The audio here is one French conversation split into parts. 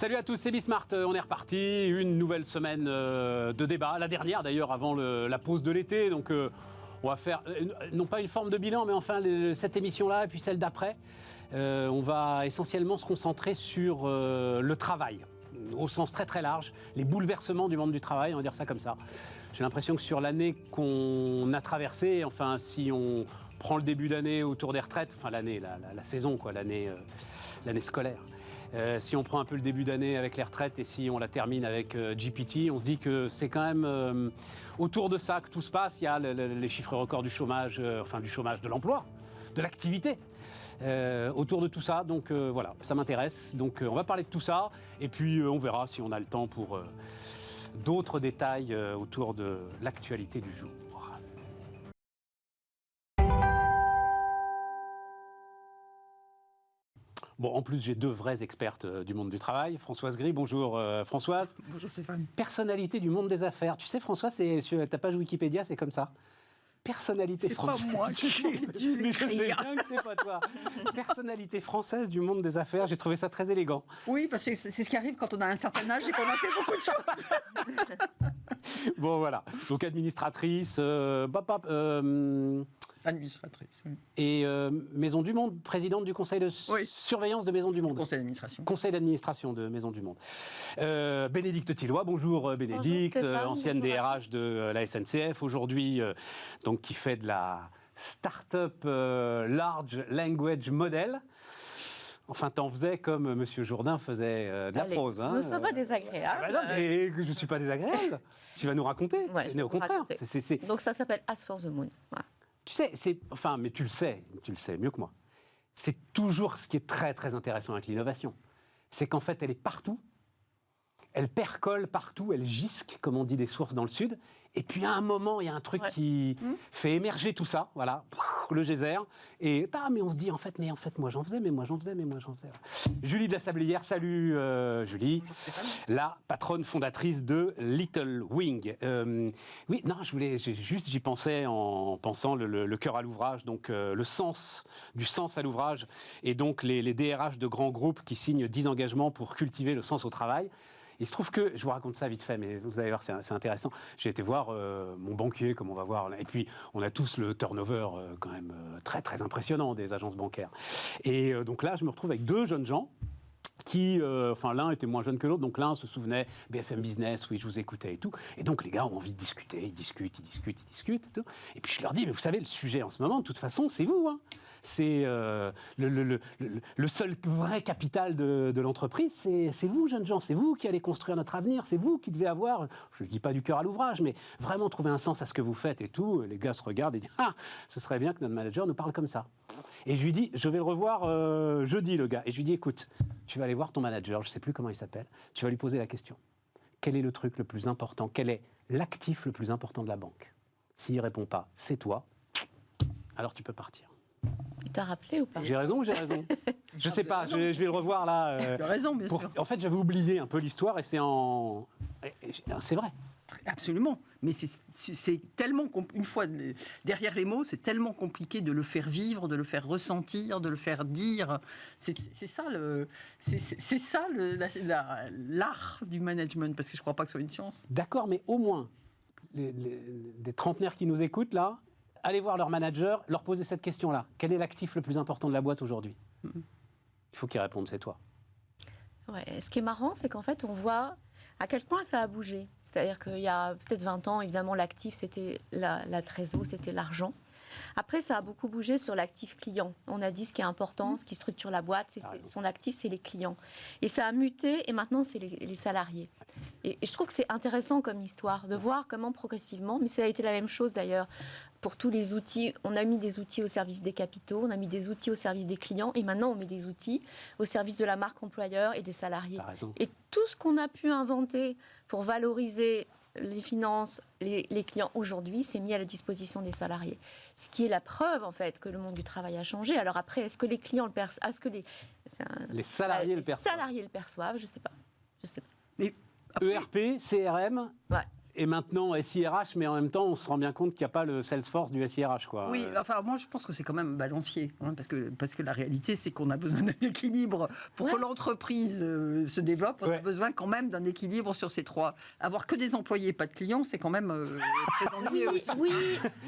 Salut à tous, c'est Bismart, on est reparti, une nouvelle semaine de débat, la dernière d'ailleurs avant la pause de l'été, donc on va faire, non pas une forme de bilan, mais enfin cette émission-là et puis celle d'après, on va essentiellement se concentrer sur le travail, au sens très très large, les bouleversements du monde du travail, on va dire ça comme ça. J'ai l'impression que sur l'année qu'on a traversée, enfin si on prend le début d'année autour des retraites, enfin l'année, la saison quoi, l'année scolaire, si on prend un peu le début d'année avec les retraites et si on la termine avec GPT, on se dit que c'est quand même autour de ça que tout se passe. Il y a les chiffres records du chômage, enfin du chômage, de l'emploi, de l'activité. Autour de tout ça, donc voilà, ça m'intéresse. Donc on va parler de tout ça et puis on verra si on a le temps pour d'autres détails autour de l'actualité du jour. Bon, en plus, j'ai deux vraies expertes du monde du travail. Françoise Gris, bonjour Françoise. Bonjour Stéphane. Personnalité du monde des affaires. Tu sais, Françoise, c'est sur ta page Wikipédia, c'est comme ça. Personnalité française. C'est pas moi qui l'ai dû Mais je sais l'écrire. bien que c'est pas toi. Personnalité française du monde des affaires. J'ai trouvé ça très élégant. Oui, parce que c'est ce qui arrive quand on a un certain âge et qu'on a fait beaucoup de choses. Bon, voilà. Donc, administratrice, Administratrice. Oui. et Maison du Monde, présidente du conseil de Oui. surveillance de Maison du Monde. Conseil d'administration. Conseil d'administration de Maison du Monde. Bénédicte Thillois, bonjour Bénédicte, Bonjour Stéphane, ancienne bonjour à DRH de la SNCF, aujourd'hui donc qui fait de la start-up Large Language Model. Enfin, t'en faisais comme Monsieur Jourdain faisait de la Allez, prose. Hein, ne sois pas désagréable. Ah bah non, mais je ne suis pas désagréable. Tu vas nous raconter. Ouais, je Mais au vais vous contraire. raconter. Donc ça s'appelle As for the Moon. Voilà. Tu sais, enfin, mais tu le sais mieux que moi. C'est toujours ce qui est très très intéressant avec l'innovation. C'est qu'en fait, elle est partout, elle percole partout, elle gisque, comme on dit des sources dans le sud. Et puis à un moment, il y a un truc qui fait émerger tout ça, voilà, le geyser. Et mais on se dit en fait, moi j'en faisais. Julie de la Sablière, salut Julie, la patronne fondatrice de Little Wing. Oui, non, j'y pensais en pensant le cœur à l'ouvrage, donc le sens à l'ouvrage, et donc les DRH de grands groupes qui signent 10 engagements pour cultiver le sens au travail. Il se trouve que, je vous raconte ça vite fait, mais vous allez voir, c'est intéressant. J'ai été voir mon banquier, comme on va voir, et puis on a tous le turnover quand même très très impressionnant des agences bancaires. Et donc là, je me retrouve avec deux jeunes gens qui, enfin l'un était moins jeune que l'autre, donc l'un se souvenait BFM Business, oui je vous écoutais et tout, et donc les gars ont envie de discuter, ils discutent et tout, et puis je leur dis, mais vous savez le sujet en ce moment, de toute façon c'est vous, hein. C'est le seul vrai capital de l'entreprise, c'est vous jeunes gens, c'est vous qui allez construire notre avenir, c'est vous qui devez avoir, je ne dis pas du cœur à l'ouvrage, mais vraiment trouver un sens à ce que vous faites et tout. Les gars se regardent et disent, ce serait bien que notre manager nous parle comme ça. Et je lui dis, je vais le revoir jeudi le gars, et je lui dis, écoute, tu vas aller voir ton manager, je ne sais plus comment il s'appelle, tu vas lui poser la question. Quel est le truc le plus important? Quel est l'actif le plus important de la banque? S'il ne répond pas, c'est toi, alors tu peux partir. Il t'a rappelé ou pas? J'ai raison ou j'ai raison? Je ne sais pas, je vais le revoir là. Tu as raison, bien sûr. En fait, j'avais oublié un peu l'histoire et c'est vrai. Absolument. Mais c'est tellement, une fois derrière les mots, c'est tellement compliqué de le faire vivre, de le faire ressentir, de le faire dire. C'est ça l'art du management, parce que je ne crois pas que ce soit une science. D'accord, mais au moins, des trentenaires qui nous écoutent là, allez voir leur manager, leur poser cette question-là. Quel est l'actif le plus important de la boîte aujourd'hui? Il faut qu'ils répondent, c'est toi. Ouais, ce qui est marrant, c'est qu'en fait, on voit à quel point ça a bougé. C'est-à-dire qu'il y a peut-être 20 ans, évidemment, l'actif, c'était la trésor, c'était l'argent. Après, ça a beaucoup bougé sur l'actif client. On a dit ce qui est important, ce qui structure la boîte, son actif, c'est les clients. Et ça a muté, et maintenant, c'est les salariés. Et je trouve que c'est intéressant comme histoire, de voir comment progressivement, mais ça a été la même chose d'ailleurs, pour tous les outils, on a mis des outils au service des capitaux, on a mis des outils au service des clients, et maintenant on met des outils au service de la marque employeur et des salariés. Et tout ce qu'on a pu inventer pour valoriser les finances, les clients aujourd'hui, c'est mis à la disposition des salariés. Ce qui est la preuve, en fait, que le monde du travail a changé. Alors après, est-ce que les clients le perçoivent? Est-ce que les salariés le perçoivent? Les salariés le perçoivent, je ne sais pas. Mais ERP, CRM, ouais. Et maintenant, SIRH, mais en même temps, on se rend bien compte qu'il n'y a pas le Salesforce du SIRH, quoi. Oui, enfin, moi, je pense que c'est quand même balancier, hein, parce que la réalité, c'est qu'on a besoin d'un équilibre. Pour que l'entreprise se développe, on a besoin quand même d'un équilibre sur ces trois. Avoir que des employés, pas de clients, c'est quand même très ennuyeux aussi. Oui,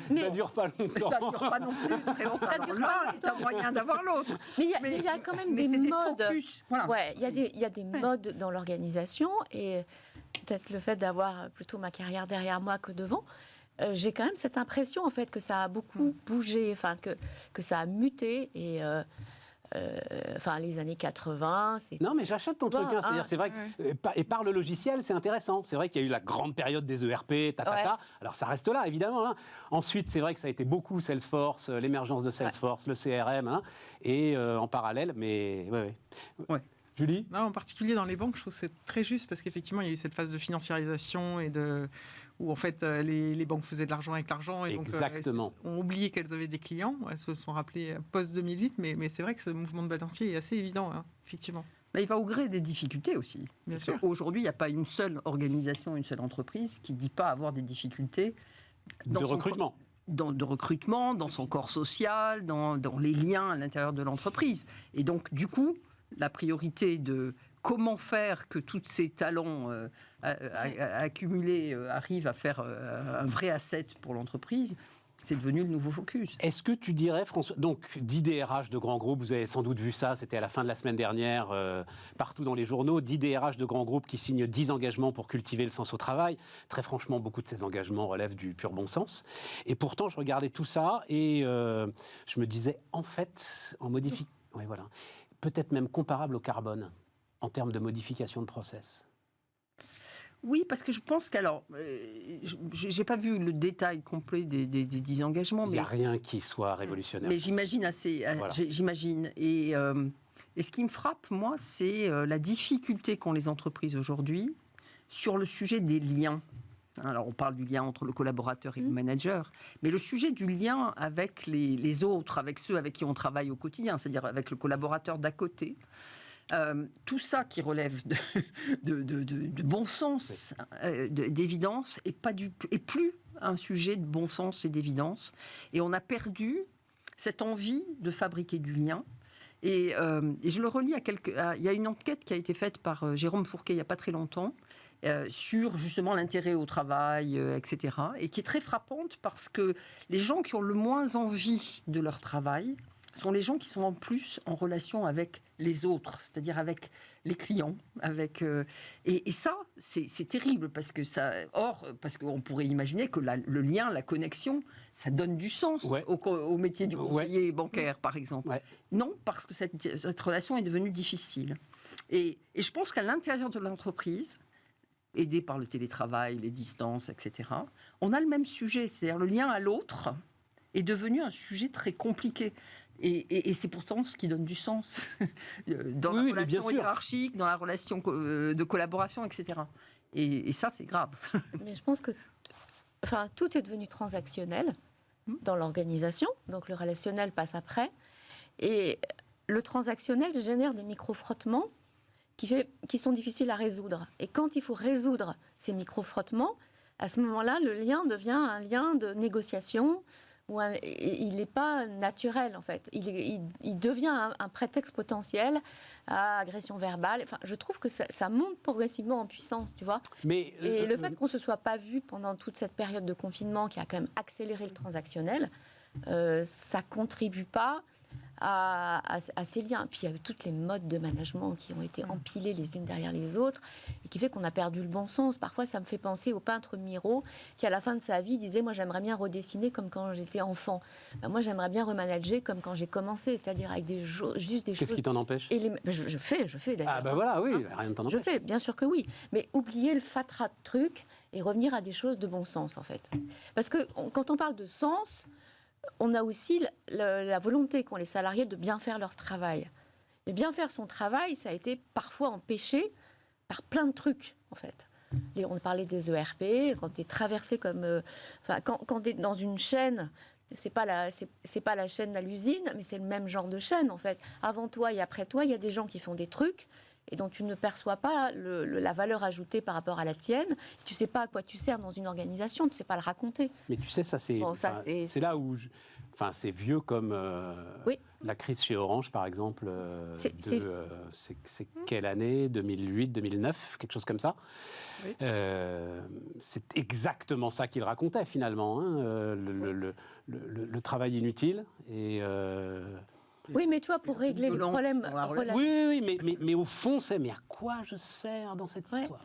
mais Ça dure pas longtemps. Ça ne dure pas non plus très longtemps. Ça dure L'un pas est un moyen d'avoir l'autre. Mais il y a quand même mais des c'est modes. focus. Voilà. Ouais, il y a des modes dans l'organisation et peut-être le fait d'avoir plutôt ma carrière derrière moi que devant. J'ai quand même cette impression en fait que ça a beaucoup bougé, enfin que ça a muté et enfin les années 80. Non, mais j'achète ton truc. Hein. C'est-à-dire, c'est vrai que, et par le logiciel, c'est intéressant. C'est vrai qu'il y a eu la grande période des ERP, Alors ça reste là, évidemment. Hein. Ensuite, c'est vrai que ça a été beaucoup Salesforce, l'émergence de Salesforce, le CRM, hein, et en parallèle, mais ouais. Julie ? Non, en particulier dans les banques, je trouve que c'est très juste parce qu'effectivement, il y a eu cette phase de financiarisation où en fait les banques faisaient de l'argent avec l'argent et Exactement. donc ont oublié qu'elles avaient des clients. Elles se sont rappelées post-2008, mais c'est vrai que ce mouvement de balancier est assez évident, hein, effectivement. Mais il va au gré des difficultés aussi. Bien Parce sûr. qu'aujourd'hui, il n'y a pas une seule organisation, une seule entreprise qui ne dit pas avoir des difficultés De recrutement. De recrutement, dans son corps social, dans les liens à l'intérieur de l'entreprise. Et donc, du coup, la priorité de comment faire que tous ces talents accumulés arrivent à faire un vrai asset pour l'entreprise, c'est devenu le nouveau focus. Est-ce que tu dirais, François, donc 10 DRH de grands groupes, vous avez sans doute vu ça, c'était à la fin de la semaine dernière, partout dans les journaux, 10 DRH de grands groupes qui signent 10 engagements pour cultiver le sens au travail. Très franchement, beaucoup de ces engagements relèvent du pur bon sens. Et pourtant, je regardais tout ça et je me disais, en fait, oui, voilà, peut-être même comparable au carbone en termes de modification de process. Oui, parce que je pense qu'alors, je n'ai pas vu le détail complet des 10 engagements. Il n'y a rien qui soit révolutionnaire. Mais j'imagine assez. Voilà. J'imagine. Et ce qui me frappe, moi, c'est la difficulté qu'ont les entreprises aujourd'hui sur le sujet des liens. Alors, on parle du lien entre le collaborateur et le manager, mais le sujet du lien avec les autres, avec ceux avec qui on travaille au quotidien, c'est-à-dire avec le collaborateur d'à côté. Tout ça qui relève de bon sens, d'évidence, et plus un sujet de bon sens et d'évidence. Et on a perdu cette envie de fabriquer du lien. Et je le relis il y a une enquête qui a été faite par Jérôme Fourquet il n'y a pas très longtemps, sur justement l'intérêt au travail, etc. Et qui est très frappante parce que les gens qui ont le moins envie de leur travail sont les gens qui sont en plus en relation avec les autres, c'est-à-dire avec les clients. Et ça, c'est terrible parce qu'on pourrait imaginer que le lien, la connexion, ça donne du sens au métier du conseiller bancaire, par exemple. Ouais. Non, parce que cette relation est devenue difficile. Et je pense qu'à l'intérieur de l'entreprise, aidé par le télétravail, les distances, etc., on a le même sujet, c'est-à-dire le lien à l'autre est devenu un sujet très compliqué. Et c'est pourtant ce qui donne du sens dans la relation hiérarchique, dans la relation de collaboration, etc. Et ça, c'est grave. Mais je pense que tout est devenu transactionnel dans l'organisation. Donc le relationnel passe après. Et le transactionnel génère des micro-frottements qui sont difficiles à résoudre. Et quand il faut résoudre ces micro-frottements, à ce moment-là, le lien devient un lien de négociation. Il n'est pas naturel, en fait. Il devient un prétexte potentiel à agression verbale. Enfin, je trouve que ça monte progressivement en puissance, tu vois. Et le fait qu'on ne se soit pas vu pendant toute cette période de confinement qui a quand même accéléré le transactionnel, ça ne contribue pas à ces liens. Puis il y a eu toutes les modes de management qui ont été empilées les unes derrière les autres et qui fait qu'on a perdu le bon sens. Parfois, ça me fait penser au peintre Miro qui, à la fin de sa vie, disait « Moi, j'aimerais bien redessiner comme quand j'étais enfant. Moi, j'aimerais bien remanager comme quand j'ai commencé, c'est-à-dire avec juste des choses... » Qu'est-ce qui t'en empêche ? Je fais d'ailleurs. Ah ben voilà, oui, rien ne t'en empêche. Je fais, bien sûr que oui. Mais oublier le fatras de trucs et revenir à des choses de bon sens, en fait. Parce que quand on parle de sens... On a aussi la volonté qu'ont les salariés de bien faire leur travail. Mais bien faire son travail, ça a été parfois empêché par plein de trucs, en fait. On parlait des ERP, quand tu es traversé comme... quand tu es dans une chaîne, c'est pas la chaîne à l'usine, mais c'est le même genre de chaîne, en fait. Avant toi et après toi, il y a des gens qui font des trucs et dont tu ne perçois pas la valeur ajoutée par rapport à la tienne. Tu ne sais pas à quoi tu sers dans une organisation, tu ne sais pas le raconter. Mais tu sais, ça c'est Bon, ça, c'est là où... c'est vieux comme Oui. la crise chez Orange, par exemple. C'est quelle année 2008, 2009, quelque chose comme ça. Oui. C'est exactement ça qu'il racontait, finalement. Hein, le travail inutile. Oui, mais toi, pour régler le problème... Oui, mais au fond, c'est mais à quoi je sers dans cette histoire?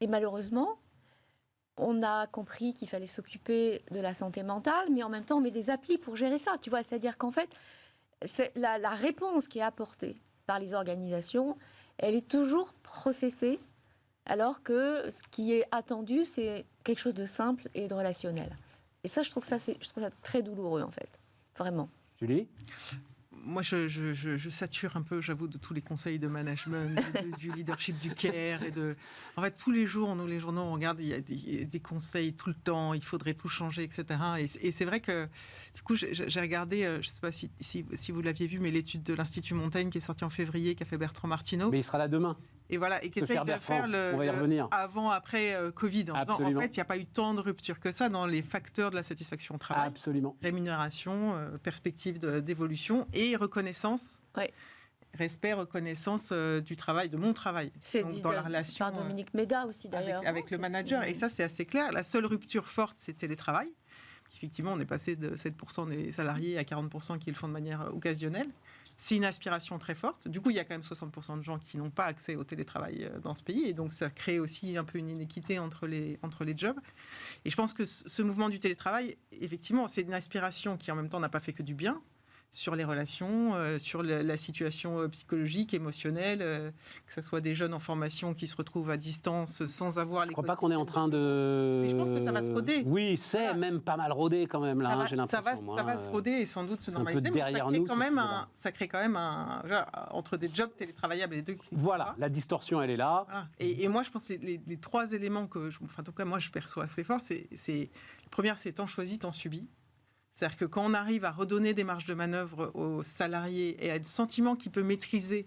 Et malheureusement, on a compris qu'il fallait s'occuper de la santé mentale, mais en même temps, on met des applis pour gérer ça. Tu vois, c'est-à-dire qu'en fait, la réponse qui est apportée par les organisations, elle est toujours processée, alors que ce qui est attendu, c'est quelque chose de simple et de relationnel. Et ça, je trouve ça très douloureux, en fait. Vraiment. Julie? Moi, je sature un peu, j'avoue, de tous les conseils de management, du leadership, du care. En fait, tous les jours, nous, les journaux, on regarde, il y a des conseils tout le temps, il faudrait tout changer, etc. Et c'est vrai que, du coup, j'ai regardé, je ne sais pas si vous l'aviez vu, mais l'étude de l'Institut Montaigne qui est sortie en février, qu'a fait Bertrand Martineau. Mais il sera là demain. Et voilà, et qui essaye Sophia de faire Bertrand, on va y revenir. avant-après Covid, en disant, Absolument. en fait, il n'y a pas eu tant de rupture que ça dans les facteurs de la satisfaction au travail. Absolument. Rémunération, perspective d'évolution et reconnaissance. Ouais. Respect, reconnaissance du travail, de mon travail. C'est Donc, dit dans la relation par Dominique Méda aussi, d'ailleurs. avec le manager. Et ça, c'est assez clair. La seule rupture forte, c'est le télétravail. Effectivement, on est passé de 7% des salariés à 40% qui le font de manière occasionnelle. C'est une aspiration très forte. Du coup, il y a quand même 60% de gens qui n'ont pas accès au télétravail dans ce pays. Et donc, ça crée aussi un peu une inéquité entre les jobs. Et je pense que ce mouvement du télétravail, effectivement, c'est une aspiration qui, en même temps, n'a pas fait que du bien sur les relations, sur la situation psychologique, émotionnelle, que ce soit des jeunes en formation qui se retrouvent à distance sans avoir les... Je ne crois pas qu'on est en train de... Mais je pense que ça va se roder. Oui, c'est Voilà. même pas mal rodé quand même, là, j'ai l'impression. Ça va se roder et sans doute se normaliser. un peu derrière mais nous. Ça crée quand même entre des jobs télétravaillables, les deux qui... Voilà, la distorsion, elle est là. Voilà. Et moi, je pense que les trois éléments que, en tout cas, moi, je perçois assez fort, c'est le premier, c'est tant choisi, tant subi. C'est-à-dire que quand on arrive à redonner des marges de manœuvre aux salariés et à le sentiment qu'il peut maîtriser,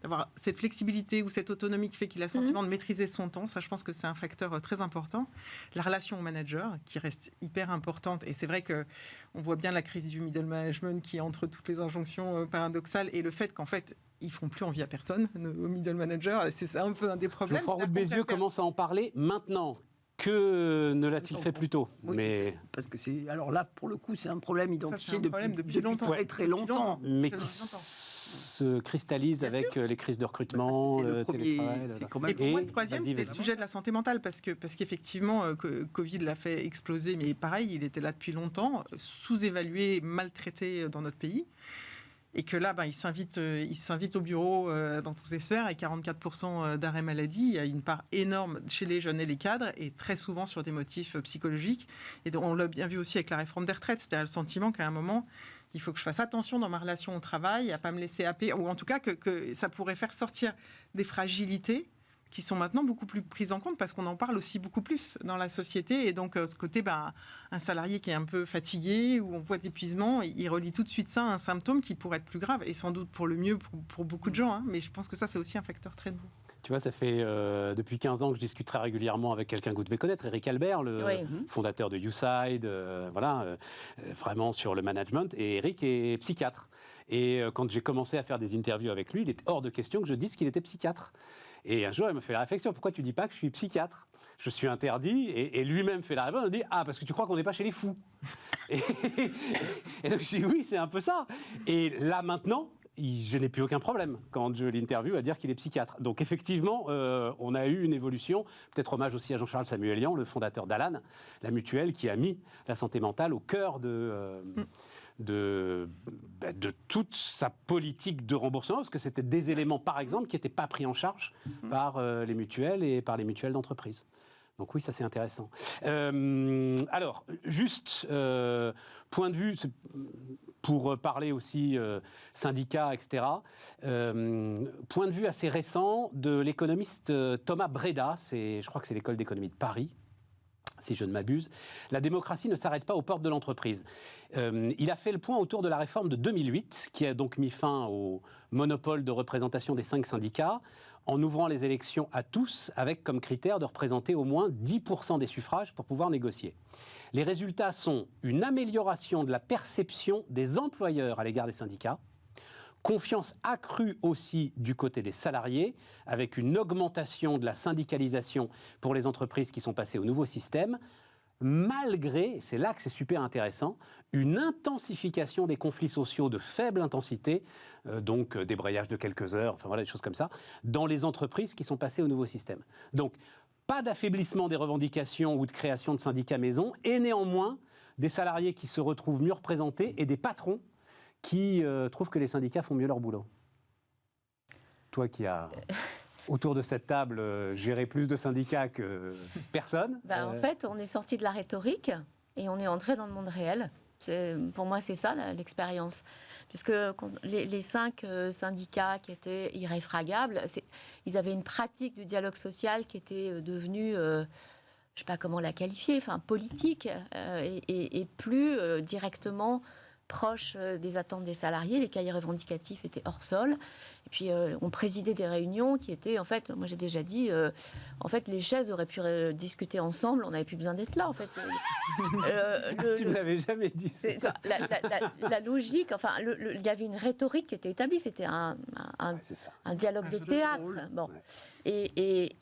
d'avoir cette flexibilité ou cette autonomie qui fait qu'il a le sentiment de maîtriser son temps, ça je pense que c'est un facteur très important. La relation au manager qui reste hyper importante et c'est vrai qu'on voit bien la crise du middle management qui est entre toutes les injonctions paradoxales et le fait qu'en fait ils font plus envie à personne, aux middle managers, c'est un peu un des problèmes. Geoffroy Roux de Bézieux commence à en parler maintenant. Que ne l'a-t-il fait plus tôt? Oui, mais... Parce que alors là, pour le coup, c'est un problème identifié depuis longtemps. Très, très longtemps. Mais qui se cristallise avec les crises de recrutement, le télétravail. Et pour moi, le troisième, c'est le sujet de la santé mentale, parce qu'effectivement, Covid l'a fait exploser, mais pareil, il était là depuis longtemps, sous-évalué, maltraité dans notre pays. Et que là, il s'invite au bureau dans toutes les sphères, et 44% d'arrêt maladie. Il y a une part énorme chez les jeunes et les cadres, et très souvent sur des motifs psychologiques. Et donc, on l'a bien vu aussi avec la réforme des retraites, c'est-à-dire le sentiment qu'à un moment, il faut que je fasse attention dans ma relation au travail, à ne pas me laisser happer, ou en tout cas que ça pourrait faire sortir des fragilités qui sont maintenant beaucoup plus prises en compte parce qu'on en parle aussi beaucoup plus dans la société. Et donc, ce côté, un salarié qui est un peu fatigué ou on voit d'épuisement, il relie tout de suite ça à un symptôme qui pourrait être plus grave et sans doute pour le mieux pour beaucoup de gens. Hein. Mais je pense que ça, c'est aussi un facteur très nouveau. Tu vois, ça fait depuis 15 ans que je discute très régulièrement avec quelqu'un que vous devez connaître, Eric Albert, le fondateur de YouSide, vraiment sur le management. Et Eric est psychiatre. Et quand j'ai commencé à faire des interviews avec lui, il était hors de question que je dise qu'il était psychiatre. Et un jour, il me fait la réflexion, pourquoi tu dis pas que je suis psychiatre? Je suis interdit, et lui-même fait la réponse, il me dit, parce que tu crois qu'on n'est pas chez les fous. et donc je dis, oui, c'est un peu ça. Et là, maintenant, je n'ai plus aucun problème quand je l'interviewe à dire qu'il est psychiatre. Donc effectivement, on a eu une évolution, peut-être hommage aussi à Jean-Charles Samuelian, le fondateur d'Alan, la mutuelle qui a mis la santé mentale au cœur de toute sa politique de remboursement, parce que c'était des éléments, par exemple, qui n'étaient pas pris en charge par les mutuelles et par les mutuelles d'entreprise. Donc oui, ça c'est intéressant. Alors, juste point de vue, pour parler aussi syndicats, etc., point de vue assez récent de l'économiste Thomas Breda, je crois que c'est l'école d'économie de Paris, si je ne m'abuse, la démocratie ne s'arrête pas aux portes de l'entreprise. Il a fait le point autour de la réforme de 2008, qui a donc mis fin au monopole de représentation des 5 syndicats, en ouvrant les élections à tous, avec comme critère de représenter au moins 10% des suffrages pour pouvoir négocier. Les résultats sont une amélioration de la perception des employeurs à l'égard des syndicats, confiance accrue aussi du côté des salariés, avec une augmentation de la syndicalisation pour les entreprises qui sont passées au nouveau système, malgré, c'est là que c'est super intéressant, une intensification des conflits sociaux de faible intensité, donc débrayage de quelques heures, enfin voilà, des choses comme ça, dans les entreprises qui sont passées au nouveau système. Donc, pas d'affaiblissement des revendications ou de création de syndicats maison, et néanmoins, des salariés qui se retrouvent mieux représentés et des patrons qui trouvent que les syndicats font mieux leur boulot. Toi qui as, autour de cette table, géré plus de syndicats que personne. En fait, on est sorti de la rhétorique et on est entré dans le monde réel. Pour moi, c'est ça l'expérience. Puisque les 5 syndicats qui étaient irréfragables, ils avaient une pratique du dialogue social qui était devenue, je ne sais pas comment la qualifier, enfin politique et plus directement proche des attentes des salariés. Les cahiers revendicatifs étaient hors sol. Et puis, on présidait des réunions qui étaient, en fait, moi j'ai déjà dit, en fait, les chaises auraient pu discuter ensemble, on n'avait plus besoin d'être là, en fait. Tu ne l'avais jamais dit. La logique, enfin, il y avait une rhétorique qui était établie, c'était un dialogue de théâtre. Bon. Et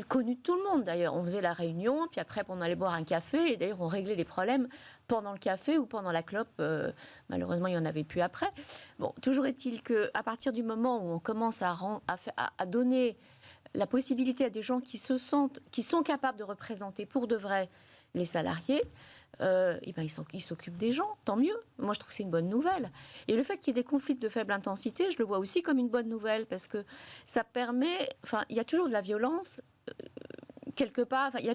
connu de tout le monde, d'ailleurs. On faisait la réunion, puis après, on allait boire un café, et d'ailleurs, on réglait les problèmes pendant le café ou pendant la clope. Malheureusement, il n'y en avait plus après. Bon, toujours est-il qu'à partir du moment où on commence à donner la possibilité à des gens qui sont capables de représenter pour de vrai les salariés, ils s'occupent des gens, tant mieux. Moi, je trouve que c'est une bonne nouvelle. Et le fait qu'il y ait des conflits de faible intensité, je le vois aussi comme une bonne nouvelle, parce que ça permet... Enfin, il y a toujours de la violence... quelque part, il n'y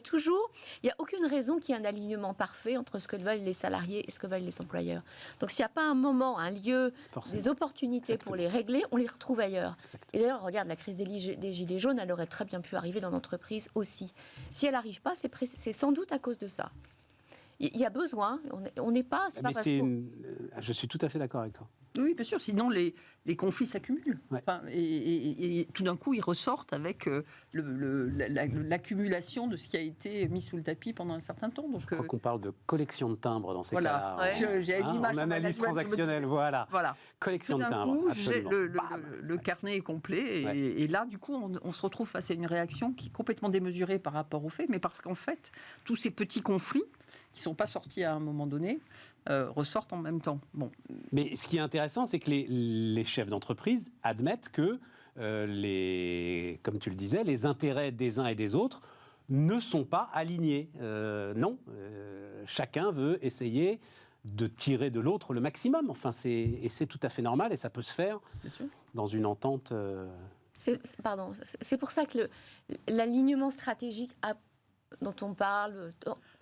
a aucune raison qu'il y ait un alignement parfait entre ce que veulent les salariés et ce que veulent les employeurs. Donc s'il n'y a pas un moment, un lieu, des opportunités pour les régler, on les retrouve ailleurs. Exactement. Et d'ailleurs, regarde, la crise des Gilets jaunes, elle aurait très bien pu arriver dans l'entreprise aussi. Si elle n'arrive pas, c'est sans doute à cause de ça. Il y a besoin, on n'est pas... Je suis tout à fait d'accord avec toi. Oui, bien sûr, sinon les conflits s'accumulent. Ouais. Enfin, et tout d'un coup, ils ressortent avec l'accumulation de ce qui a été mis sous le tapis pendant un certain temps. Donc, je crois qu'on parle de collection de timbres dans ces cas-là. Ouais. J'ai une image en analyse transactionnelle, voilà. Collection de timbres. Tout d'un coup, le carnet est complet. Et là, du coup, on se retrouve face à une réaction qui est complètement démesurée par rapport aux faits, mais parce qu'en fait, tous ces petits conflits qui ne sont pas sortis à un moment donné, ressortent en même temps. Bon. Mais ce qui est intéressant, c'est que les chefs d'entreprise admettent que, comme tu le disais, les intérêts des uns et des autres ne sont pas alignés. Non, chacun veut essayer de tirer de l'autre le maximum. Enfin, c'est tout à fait normal et ça peut se faire dans une entente... C'est pour ça que l'alignement stratégique dont on parle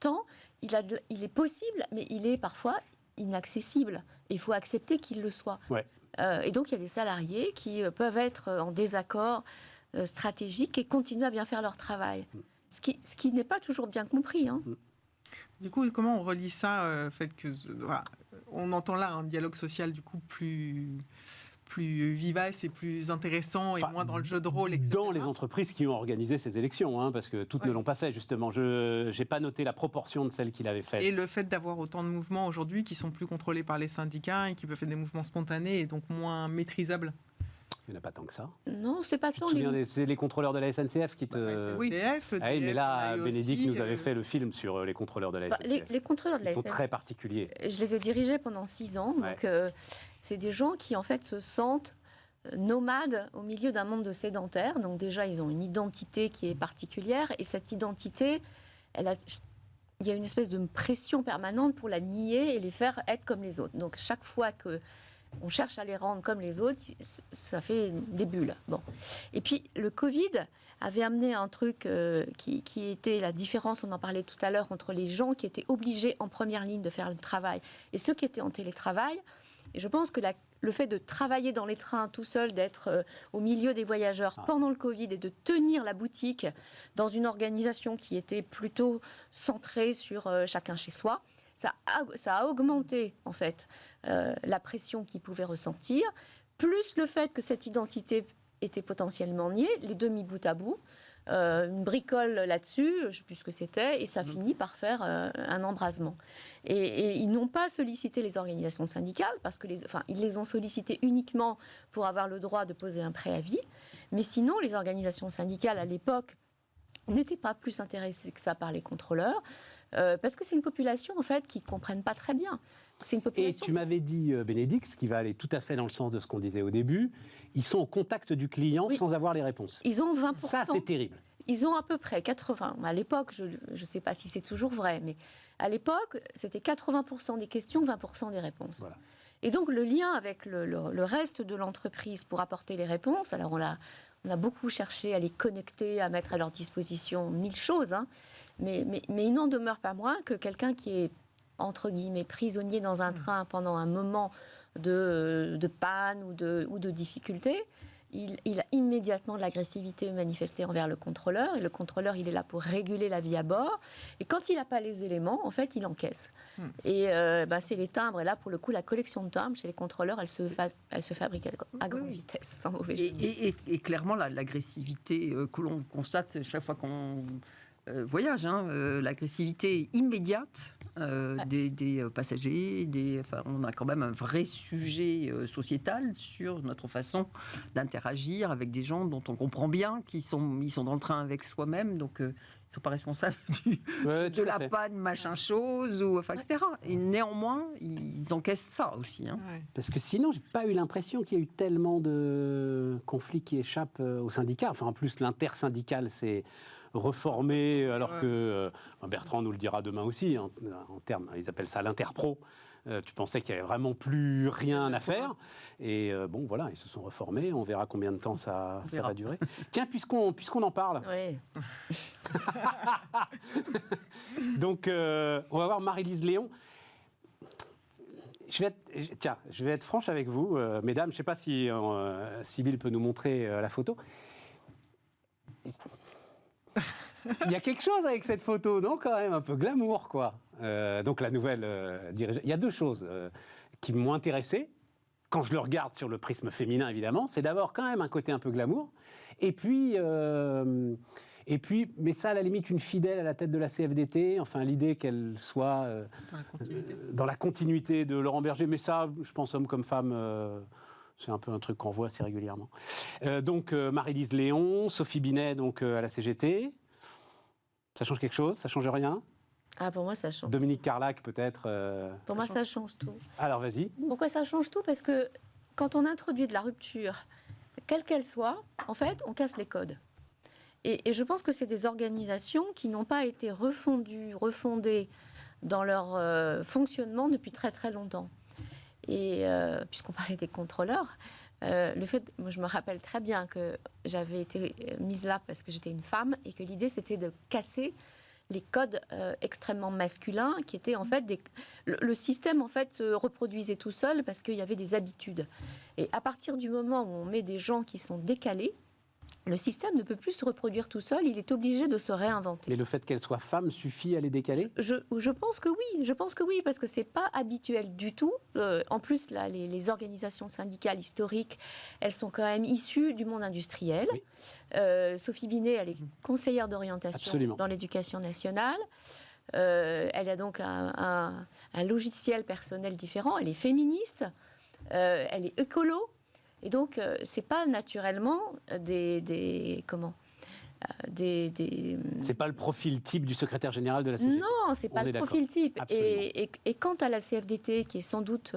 tant, il est possible, mais il est parfois inaccessible. Il faut accepter qu'il le soit. Ouais. Et donc, il y a des salariés qui peuvent être en désaccord stratégique et continuer à bien faire leur travail. Ce qui n'est pas toujours bien compris. Hein. Du coup, comment on relie ça fait que on entend là un dialogue social du coup plus vivace et plus intéressant et moins dans le jeu de rôle, etc. Dans les entreprises qui ont organisé ces élections, parce que toutes ne l'ont pas fait, justement. Je n'ai pas noté la proportion de celles qui l'avaient fait. Et le fait d'avoir autant de mouvements aujourd'hui qui sont plus contrôlés par les syndicats et qui peuvent faire des mouvements spontanés et donc moins maîtrisables. Il n'y en a pas tant que ça. Non, c'est pas tant. C'est les contrôleurs de la SNCF qui te... Oui, mais là, Bénédicte nous avait fait le film sur les contrôleurs de la SNCF. Les contrôleurs de la SNCF. Ils sont très particuliers. Je les ai dirigés pendant 6 ans. Donc, c'est des gens qui, en fait, se sentent nomades au milieu d'un monde de sédentaires. Donc, déjà, ils ont une identité qui est particulière. Et cette identité, il y a une espèce de pression permanente pour la nier et les faire être comme les autres. Donc, chaque fois que on cherche à les rendre comme les autres, ça fait des bulles. Bon. Et puis, le Covid avait amené un truc qui était la différence, on en parlait tout à l'heure, entre les gens qui étaient obligés en première ligne de faire le travail et ceux qui étaient en télétravail. Et je pense que le fait de travailler dans les trains tout seul, d'être au milieu des voyageurs pendant le Covid et de tenir la boutique dans une organisation qui était plutôt centrée sur chacun chez soi, ça a augmenté en fait la pression qu'ils pouvaient ressentir, plus le fait que cette identité était potentiellement niée, les deux mis bout à bout. Une bricole là-dessus, je ne sais plus ce que c'était, et ça finit par faire un embrasement. Et ils n'ont pas sollicité les organisations syndicales, parce que ils les ont sollicitées uniquement pour avoir le droit de poser un préavis. Mais sinon, les organisations syndicales, à l'époque, n'étaient pas plus intéressées que ça par les contrôleurs, parce que c'est une population, en fait, qui ne comprennent pas très bien. C'est une population... Et tu m'avais dit, Bénédicte, ce qui va aller tout à fait dans le sens de ce qu'on disait au début, ils sont au contact du client sans avoir les réponses. Ils ont 20%. Ça, c'est terrible. Ils ont à peu près 80%. À l'époque, je ne sais pas si c'est toujours vrai, mais à l'époque, c'était 80% des questions, 20% des réponses. Voilà. Et donc, le lien avec le reste de l'entreprise pour apporter les réponses, alors on a beaucoup cherché à les connecter, à mettre à leur disposition 1000 choses, hein, mais il n'en demeure pas moins que quelqu'un qui est, entre guillemets, prisonnier dans un train pendant un moment de panne ou de difficulté, il a immédiatement de l'agressivité manifestée envers le contrôleur, et le contrôleur, il est là pour réguler la vie à bord, et quand il n'a pas les éléments, en fait, il encaisse. Et c'est les timbres, et là, pour le coup, la collection de timbres, chez les contrôleurs, elle se fabrique à grande vitesse, sans mauvais jeu. Et clairement, l'agressivité que l'on constate chaque fois qu'on voyage, l'agressivité immédiate des passagers, on a quand même un vrai sujet sociétal sur notre façon d'interagir avec des gens dont on comprend bien qu'ils sont dans le train avec soi-même, donc ils ne sont pas responsables de la panne, machin chose, etc. Et néanmoins, ils encaissent ça aussi. Parce que sinon, je n'ai pas eu l'impression qu'il y a eu tellement de conflits qui échappent aux syndicats. Enfin, en plus, l'intersyndical, c'est reformé, alors que Bertrand nous le dira demain aussi, en termes, ils appellent ça l'interpro. Tu pensais qu'il n'y avait vraiment plus rien à faire. Et voilà, ils se sont reformés. On verra combien de temps ça va durer. Tiens, puisqu'on en parle. Oui. Donc, on va voir Marie-Lise Léon. Je vais être franche avec vous, mesdames. Je ne sais pas si Sybille peut nous montrer la photo. Il y a quelque chose avec cette photo, non, quand même, un peu glamour, quoi. Donc la nouvelle dirigeante. Il y a deux choses qui m'ont intéressé, quand je le regarde sur le prisme féminin, évidemment. C'est d'abord quand même un côté un peu glamour. Et puis, mais ça, à la limite, une fidèle à la tête de la CFDT, enfin, l'idée qu'elle soit dans la continuité de Laurent Berger. Mais ça, je pense, homme comme femme... c'est un peu un truc qu'on voit assez régulièrement. Donc, Marie-Lise Léon, Sophie Binet, donc, à la CGT. Ça change quelque chose? Ça change rien? Ah, pour moi, ça change. Dominique Carlac, peut-être Pour moi, ça change tout. Alors, vas-y. Pourquoi ça change tout? Parce que quand on introduit de la rupture, quelle qu'elle soit, en fait, on casse les codes. Et je pense que c'est des organisations qui n'ont pas été refondées dans leur fonctionnement depuis très, très longtemps. Et puisqu'on parlait des contrôleurs, moi, je me rappelle très bien que j'avais été mise là parce que j'étais une femme et que l'idée c'était de casser les codes extrêmement masculins qui étaient en fait le système en fait se reproduisait tout seul parce qu'il y avait des habitudes. Et à partir du moment où on met des gens qui sont décalés, le système ne peut plus se reproduire tout seul, il est obligé de se réinventer. Mais le fait qu'elle soit femme suffit à les décaler? Je pense que oui, parce que c'est pas habituel du tout. En plus, là, les organisations syndicales historiques, elles sont quand même issues du monde industriel. Oui. Sophie Binet, elle est conseillère d'orientation dans l'éducation nationale. Elle a donc un logiciel personnel différent. Elle est féministe, elle est écolo. Et donc, c'est pas naturellement c'est pas le profil type du secrétaire général de la CGT. Non, c'est pas le profil type. Et quant à la CFDT, qui est sans doute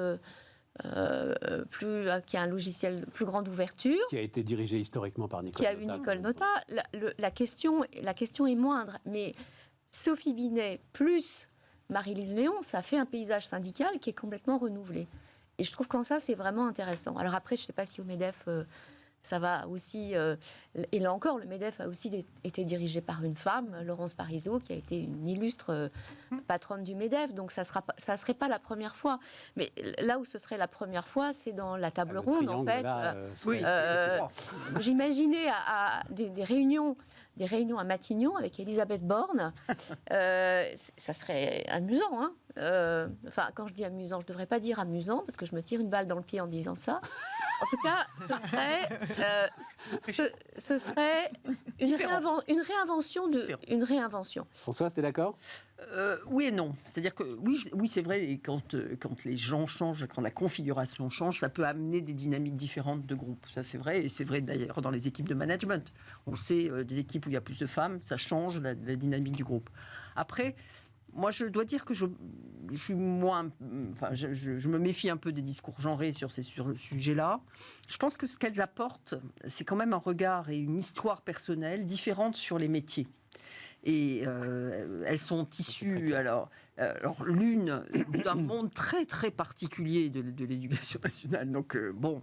qui a un logiciel plus grande ouverture, qui a été dirigé historiquement par Nicole Notat. Qui a eu Nicole Notat, la question est moindre. Mais Sophie Binet plus Marie-Lise Léon, ça fait un paysage syndical qui est complètement renouvelé. Et je trouve qu'en ça, c'est vraiment intéressant. Alors après, je ne sais pas si au MEDEF, Ça va aussi, et là encore, le MEDEF a aussi été dirigé par une femme, Laurence Parisot, qui a été une illustre patronne du MEDEF. Donc ça serait pas la première fois. Mais là où ce serait la première fois, c'est dans la table ronde, en fait. J'imaginais à des réunions à Matignon avec Elisabeth Borne. Ça serait amusant, hein. Enfin, quand je dis amusant, je ne devrais pas dire amusant, parce que je me tire une balle dans le pied en disant ça. En tout cas, ce serait une réinvention. Françoise, tu es d'accord ? Oui et non. C'est-à-dire que oui, c'est vrai, et quand les gens changent, quand la configuration change, ça peut amener des dynamiques différentes de groupe. Ça, c'est vrai, et c'est vrai d'ailleurs dans les équipes de management. On sait, des équipes où il y a plus de femmes, ça change la dynamique du groupe. Après, moi, je dois dire que je suis moins... Enfin, je me méfie un peu des discours genrés sur ce sujet-là. Je pense que ce qu'elles apportent, c'est quand même un regard et une histoire personnelle différente sur les métiers. Et elles sont issues, alors l'une d'un monde très très particulier de l'éducation nationale, donc bon,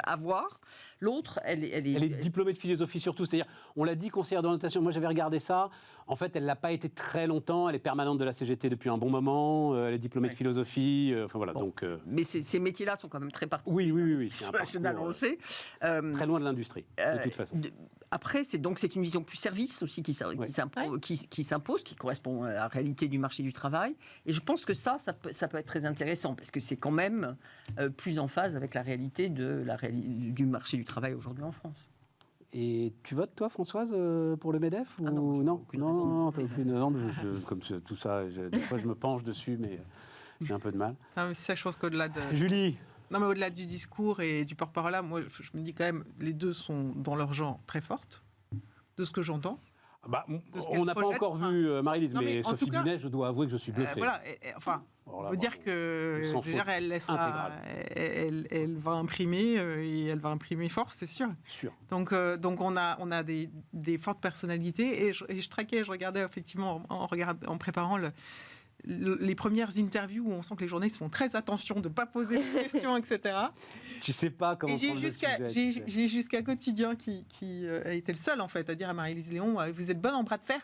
à voir. L'autre, elle est diplômée de philosophie surtout, c'est-à-dire, on l'a dit, conseillère d'orientation, moi j'avais regardé ça, en fait elle l'a pas été très longtemps, elle est permanente de la CGT depuis un bon moment, elle est diplômée de philosophie, enfin voilà, bon. Donc... Mais ces métiers-là sont quand même très particuliers. Oui. C'est national, on le sait. Très loin de l'industrie, de toute façon. Après, c'est une vision plus service aussi qui s'impose, qui correspond à la réalité du marché du travail. Et je pense que ça peut être très intéressant, parce que c'est quand même plus en phase avec la réalité du marché du travail aujourd'hui en France. Et tu votes, toi, Françoise, pour le MEDEF ou... Non, t'as aucune... Non, comme tout ça, des fois je me penche dessus, mais j'ai un peu de mal. Non, mais ça, je pense qu'au-delà de... Julie. Non, mais au-delà du discours et du porte-parole, là, moi, je me dis quand même, les deux sont dans leur genre très fortes, de ce que j'entends. On n'a pas encore vu Marie-Lise, mais Sophie Binet, je dois avouer que je suis bluffé. Voilà, on peut dire que déjà, elle va imprimer, et elle va imprimer fort, c'est sûr. Donc on a des fortes personnalités, et je traquais, je regardais effectivement, en préparant les premières interviews où on sent que les journalistes font très attention de ne pas poser de questions, etc. Tu sais pas comment prendre le sujet. J'ai jusqu'à Quotidien qui a été le seul en fait à dire à Marie-Lise Léon, vous êtes bonne en bras de fer.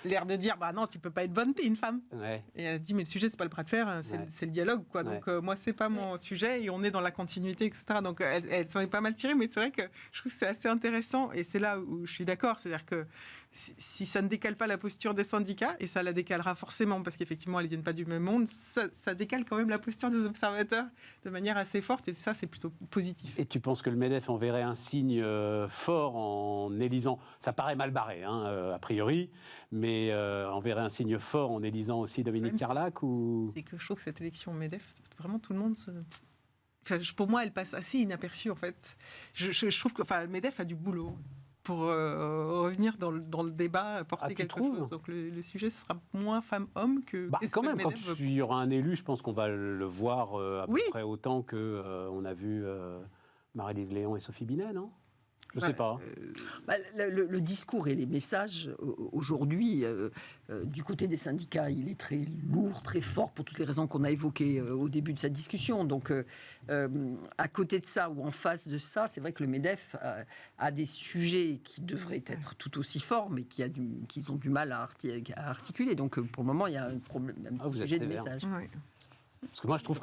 L'air de dire, non, tu peux pas être bonne, t'es une femme. Ouais. Et elle dit, mais le sujet, c'est pas le bras de fer, c'est le dialogue, quoi. Donc, moi, c'est pas mon sujet, et on est dans la continuité, etc. Donc, elle s'en est pas mal tirée, mais c'est vrai que je trouve que c'est assez intéressant, et c'est là où je suis d'accord. C'est-à-dire que si ça ne décale pas la posture des syndicats, et ça la décalera forcément, parce qu'effectivement, elles ne viennent pas du même monde, ça décale quand même la posture des observateurs de manière assez forte, et ça, c'est plutôt positif. Et tu penses que le MEDEF enverrait un signe fort en élisant, ça paraît mal barré, a priori, mais enverrait un signe fort en élisant aussi Dominique Carlac ou... C'est que je trouve que cette élection MEDEF, vraiment tout le monde se... Enfin, pour moi, elle passe assez inaperçue, en fait. Je trouve que le MEDEF a du boulot pour revenir dans le débat, porter quelque chose. Donc le sujet sera moins femme-homme que... quand même, quand il y aura un élu, je pense qu'on va le voir à peu près autant qu'on a vu Marie-Lise Léon et Sophie Binet, non ? Je ne sais pas. Le discours et les messages, aujourd'hui, du côté des syndicats, il est très lourd, très fort, pour toutes les raisons qu'on a évoquées au début de cette discussion. Donc, à côté de ça, ou en face de ça, c'est vrai que le MEDEF a des sujets qui devraient être tout aussi forts, mais qu'ils ont du mal à articuler. Donc, pour le moment, il y a un problème, un petit sujet de message. Oui. Parce que moi, je trouve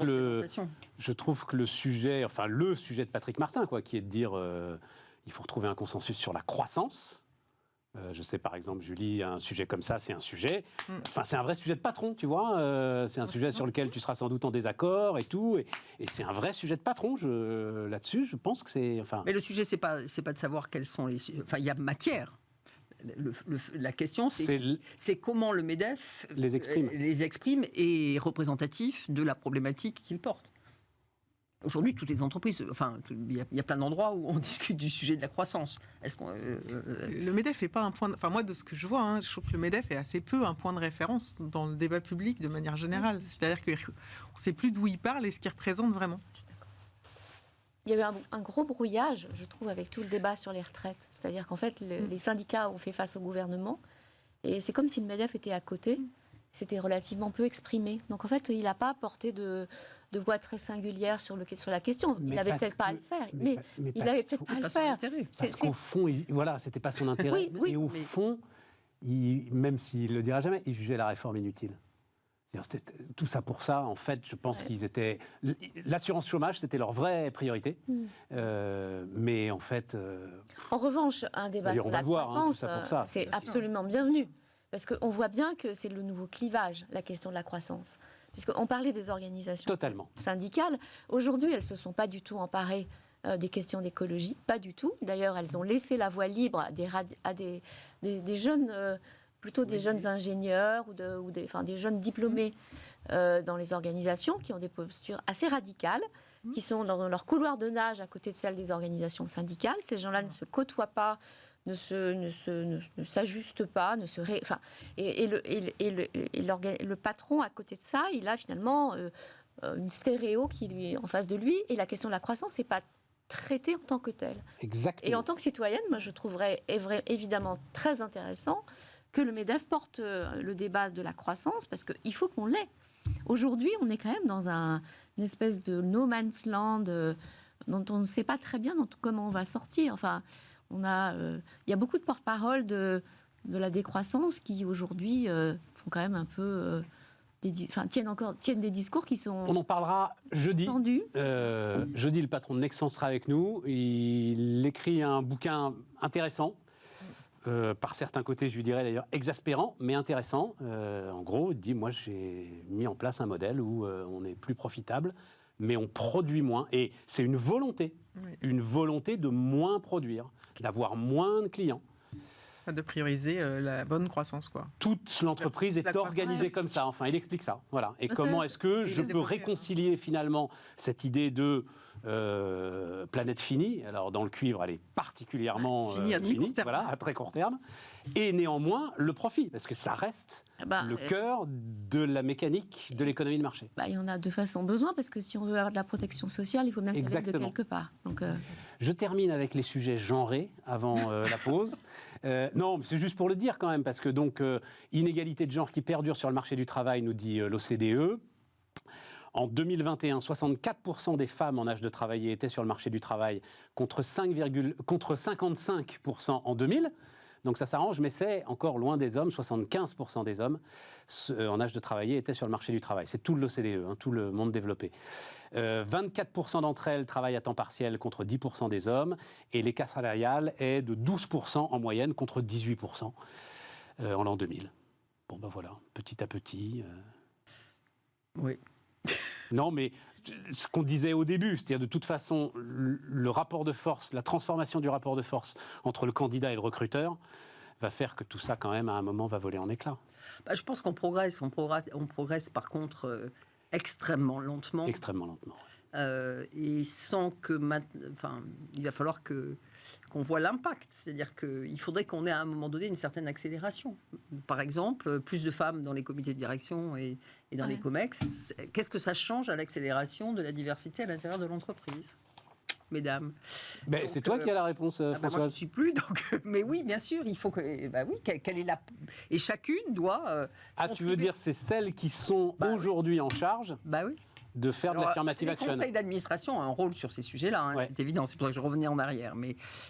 que le sujet de Patrick Martin, qui est de dire... il faut retrouver un consensus sur la croissance. Je sais, par exemple, Julie, un sujet comme ça, c'est un sujet... Enfin, c'est un vrai sujet de patron, tu vois. C'est un sujet sur lequel tu seras sans doute en désaccord et tout. Et c'est un vrai sujet de patron. Là-dessus, je pense que c'est... Mais le sujet, c'est pas de savoir quels sont les... Enfin, il y a matière. La question, c'est comment le MEDEF les exprime et est représentatif de la problématique qu'il porte. Aujourd'hui, toutes les entreprises, il y a plein d'endroits où on discute du sujet de la croissance. Le MEDEF n'est pas un point... moi, de ce que je vois, je trouve que le MEDEF est assez peu un point de référence dans le débat public de manière générale. C'est-à-dire qu'on ne sait plus d'où il parle et ce qu'il représente vraiment. Il y a eu un gros brouillage, je trouve, avec tout le débat sur les retraites. C'est-à-dire qu'en fait, les syndicats ont fait face au gouvernement et c'est comme si le MEDEF était à côté c'était relativement peu exprimé. Donc en fait, il n'a pas porté de voix très singulière sur la question. Il n'avait peut-être pas à le faire, mais il n'avait peut-être pas à le faire. Parce qu'au fond, c'était pas son intérêt. Oui, et au fond, même s'il le dira jamais, il jugeait la réforme inutile. C'était tout ça pour ça, en fait, je pense qu'ils étaient... L'assurance chômage, c'était leur vraie priorité. Mais en fait... En revanche, un débat sur la croissance, c'est absolument bienvenu. Parce qu'on voit bien que c'est le nouveau clivage, la question de la croissance. Puisqu'on parlait des organisations syndicales. Aujourd'hui, elles ne se sont pas du tout emparées des questions d'écologie, pas du tout. D'ailleurs, elles ont laissé la voie libre à des jeunes... plutôt des jeunes ingénieurs ou des jeunes diplômés dans les organisations qui ont des postures assez radicales, qui sont dans leur couloir de nage à côté de celles des organisations syndicales. Ces gens-là ne se côtoient pas, ne s'ajustent pas, le patron à côté de ça, il a finalement une stéréo qui lui en face de lui, et la question de la croissance n'est pas traitée en tant que telle. Exactement. Et en tant que citoyenne, moi je trouverais évidemment très intéressant que le MEDEF porte le débat de la croissance, parce qu'il faut qu'on l'ait. Aujourd'hui, on est quand même dans une espèce de no man's land dont on ne sait pas très bien comment on va sortir. Enfin, il y a beaucoup de porte-parole de la décroissance qui, aujourd'hui, font quand même un peu... tiennent des discours qui sont... On en parlera jeudi. Tendus. Jeudi, le patron de Nexans sera avec nous. Il écrit un bouquin intéressant. Par certains côtés, je lui dirais d'ailleurs exaspérant, mais intéressant. En gros, il dit, moi j'ai mis en place un modèle où on est plus profitable, mais on produit moins. Et c'est une volonté de moins produire, d'avoir moins de clients. De prioriser la bonne croissance, quoi. Toute l'entreprise est organisée comme ça. Enfin, il explique ça. Voilà. Et comment est-ce que je peux réconcilier finalement cette idée de planète finie. Alors dans le cuivre, elle est particulièrement finie, à très court terme. Et néanmoins, le profit, parce que ça reste le cœur de la mécanique de l'économie de marché. Il y en a de façon besoin, parce que si on veut avoir de la protection sociale, il faut bien qu'elle vienne de quelque part. Donc, Je termine avec les sujets genrés avant la pause. Non, mais c'est juste pour le dire quand même, parce que donc inégalité de genre qui perdure sur le marché du travail, nous dit l'OCDE. En 2021, 64% des femmes en âge de travailler étaient sur le marché du travail contre 55% en 2000. Donc ça s'arrange, mais c'est encore loin des hommes. 75% des hommes en âge de travailler étaient sur le marché du travail. C'est tout l'OCDE, tout le monde développé. 24% d'entre elles travaillent à temps partiel contre 10% des hommes. Et l'écart salarial est de 12% en moyenne contre 18% en l'an 2000. Bon ben voilà, petit à petit... Oui. Non, mais ce qu'on disait au début, c'est-à-dire de toute façon, le rapport de force, la transformation du rapport de force entre le candidat et le recruteur va faire que tout ça, quand même, à un moment, va voler en éclats. Je pense qu'on progresse. On progresse par contre extrêmement lentement. Extrêmement lentement. Et sans que... il va falloir qu'on voit l'impact. C'est-à-dire qu'il faudrait qu'on ait à un moment donné une certaine accélération. Par exemple, plus de femmes dans les comités de direction et dans les COMEX. Qu'est-ce que ça change à l'accélération de la diversité à l'intérieur de l'entreprise, mesdames? C'est toi qui as la réponse, Françoise. Moi, je ne suis plus. Mais oui, bien sûr, il faut que... quelle est la... Et chacune doit... tu veux dire, c'est celles qui sont aujourd'hui en charge de faire de l'affirmative action. Le conseil d'administration a un rôle sur ces sujets-là, c'est évident, c'est pour ça que je revenais en arrière,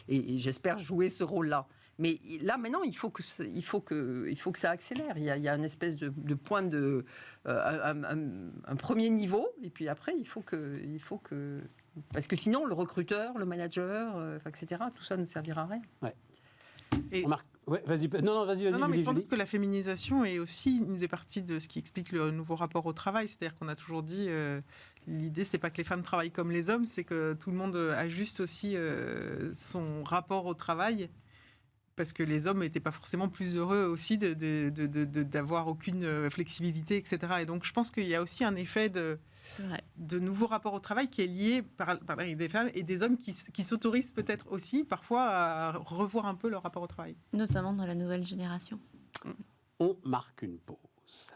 et j'espère jouer ce rôle-là. Mais là, maintenant, il faut que ça accélère. Il y a une espèce de point de... un premier niveau, et puis après, il faut que... Parce que sinon, le recruteur, le manager, etc., tout ça ne servira à rien. Ouais. Et... vas-y. vas-y. Non, mais sans doute que la féminisation est aussi une des parties de ce qui explique le nouveau rapport au travail. C'est-à-dire qu'on a toujours dit, l'idée, c'est pas que les femmes travaillent comme les hommes, c'est que tout le monde ajuste aussi son rapport au travail. Parce que les hommes n'étaient pas forcément plus heureux aussi d'avoir aucune flexibilité, etc. Et donc, je pense qu'il y a aussi un effet de nouveaux rapports au travail qui est lié par des femmes et des hommes qui s'autorisent peut-être aussi parfois à revoir un peu leur rapport au travail. Notamment dans la nouvelle génération. On marque une pause.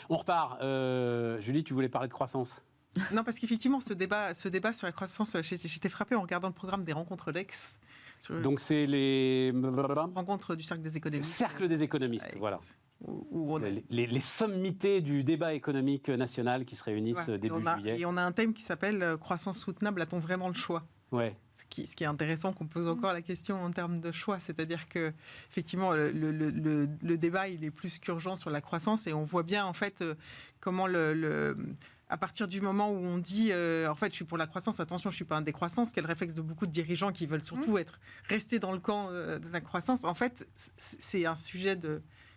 On repart. Julie, tu voulais parler de croissance ? Non, parce qu'effectivement, ce débat sur la croissance, j'étais frappée en regardant le programme des rencontres d'Aix. Donc c'est les rencontres du cercle des économistes. Cercle des économistes, voilà. Où on Les sommités du débat économique national qui se réunissent début juillet. Et on a un thème qui s'appelle croissance soutenable, a-t-on vraiment le choix ? Ouais. Ce qui est intéressant qu'on pose encore la question en termes de choix, c'est-à-dire que effectivement le débat il est plus qu'urgent sur la croissance et on voit bien en fait comment à partir du moment où on dit en fait je suis pour la croissance, attention je suis pas un décroissance, qui est le réflexe de beaucoup de dirigeants qui veulent surtout rester dans le camp de la croissance. En fait c'est un sujet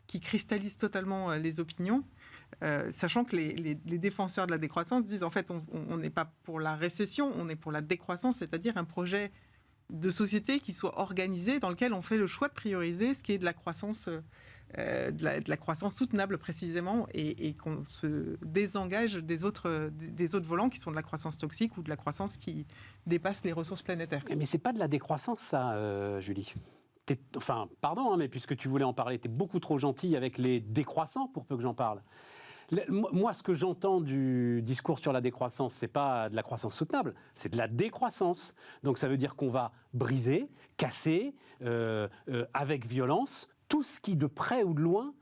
qui cristallise totalement les opinions. Sachant que les défenseurs de la décroissance disent en fait on n'est pas pour la récession, on est pour la décroissance, c'est-à-dire un projet de société qui soit organisé dans lequel on fait le choix de prioriser ce qui est de la croissance, de la croissance soutenable précisément, et qu'on se désengage des autres volants qui sont de la croissance toxique ou de la croissance qui dépasse les ressources planétaires. Mais c'est pas de la décroissance ça, Julie. Enfin, pardon, mais puisque tu voulais en parler, tu es beaucoup trop gentille avec les décroissants pour peu que j'en parle. Moi, ce que j'entends du discours sur la décroissance, c'est pas de la croissance soutenable, c'est de la décroissance. Donc ça veut dire qu'on va briser, casser, avec violence, tout ce qui, de près ou de loin,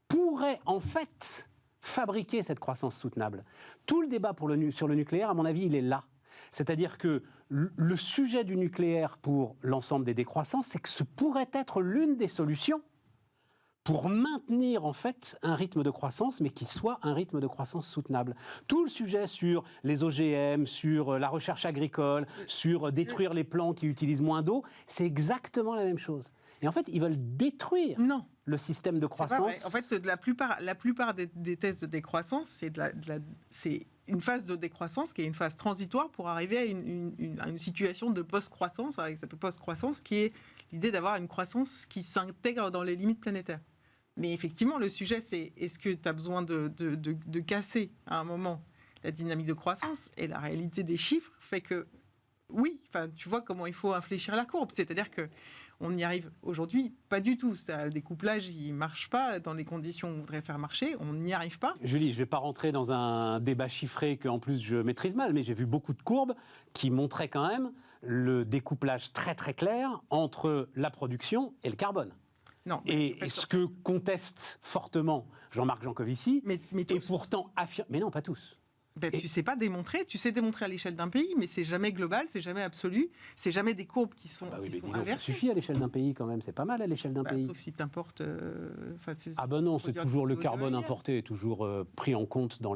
pourrait en fait fabriquer cette croissance soutenable. Tout le débat sur le nucléaire, à mon avis, il est là. C'est-à-dire que le sujet du nucléaire pour l'ensemble des décroissances, c'est que ce pourrait être l'une des solutions pour maintenir en fait un rythme de croissance, mais qui soit un rythme de croissance soutenable. Tout le sujet sur les OGM, sur la recherche agricole, sur détruire les plants qui utilisent moins d'eau, c'est exactement la même chose. Et en fait, ils veulent détruire le système de croissance. En fait, la plupart des tests de décroissance, c'est une phase de décroissance qui est une phase transitoire pour arriver à une situation de post-croissance, avec cette post-croissance qui est l'idée d'avoir une croissance qui s'intègre dans les limites planétaires. Mais effectivement, le sujet, c'est est-ce que tu as besoin de casser à un moment la dynamique de croissance ? Et la réalité des chiffres fait que oui, tu vois comment il faut infléchir la courbe. C'est-à-dire que on y arrive aujourd'hui pas du tout. Le découplage, il ne marche pas dans les conditions qu'on voudrait faire marcher. On n'y arrive pas. Julie, je ne vais pas rentrer dans un débat chiffré qu'en plus je maîtrise mal, mais j'ai vu beaucoup de courbes qui montraient quand même le découplage très très clair entre la production et le carbone. Non, et ce que conteste fortement Jean-Marc Jancovici, mais et pourtant affirme... Mais non, pas tous. Tu sais pas démontrer, tu sais démontrer à l'échelle d'un pays, mais c'est jamais global, c'est jamais absolu, c'est jamais des courbes qui sont, inversées. Ça suffit à l'échelle d'un pays quand même, c'est pas mal à l'échelle d'un pays. Sauf si tu importes... non, c'est toujours le carbone importé, est toujours pris en compte dans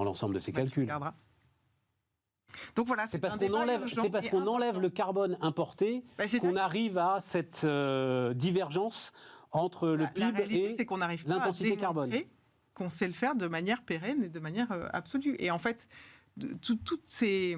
l'ensemble de ces calculs. Donc voilà, c'est parce qu'on enlève le carbone importé qu'on arrive à cette divergence entre le PIB et l'intensité carbone. Qu'on sait le faire de manière pérenne et de manière absolue. Et en fait, toutes ces...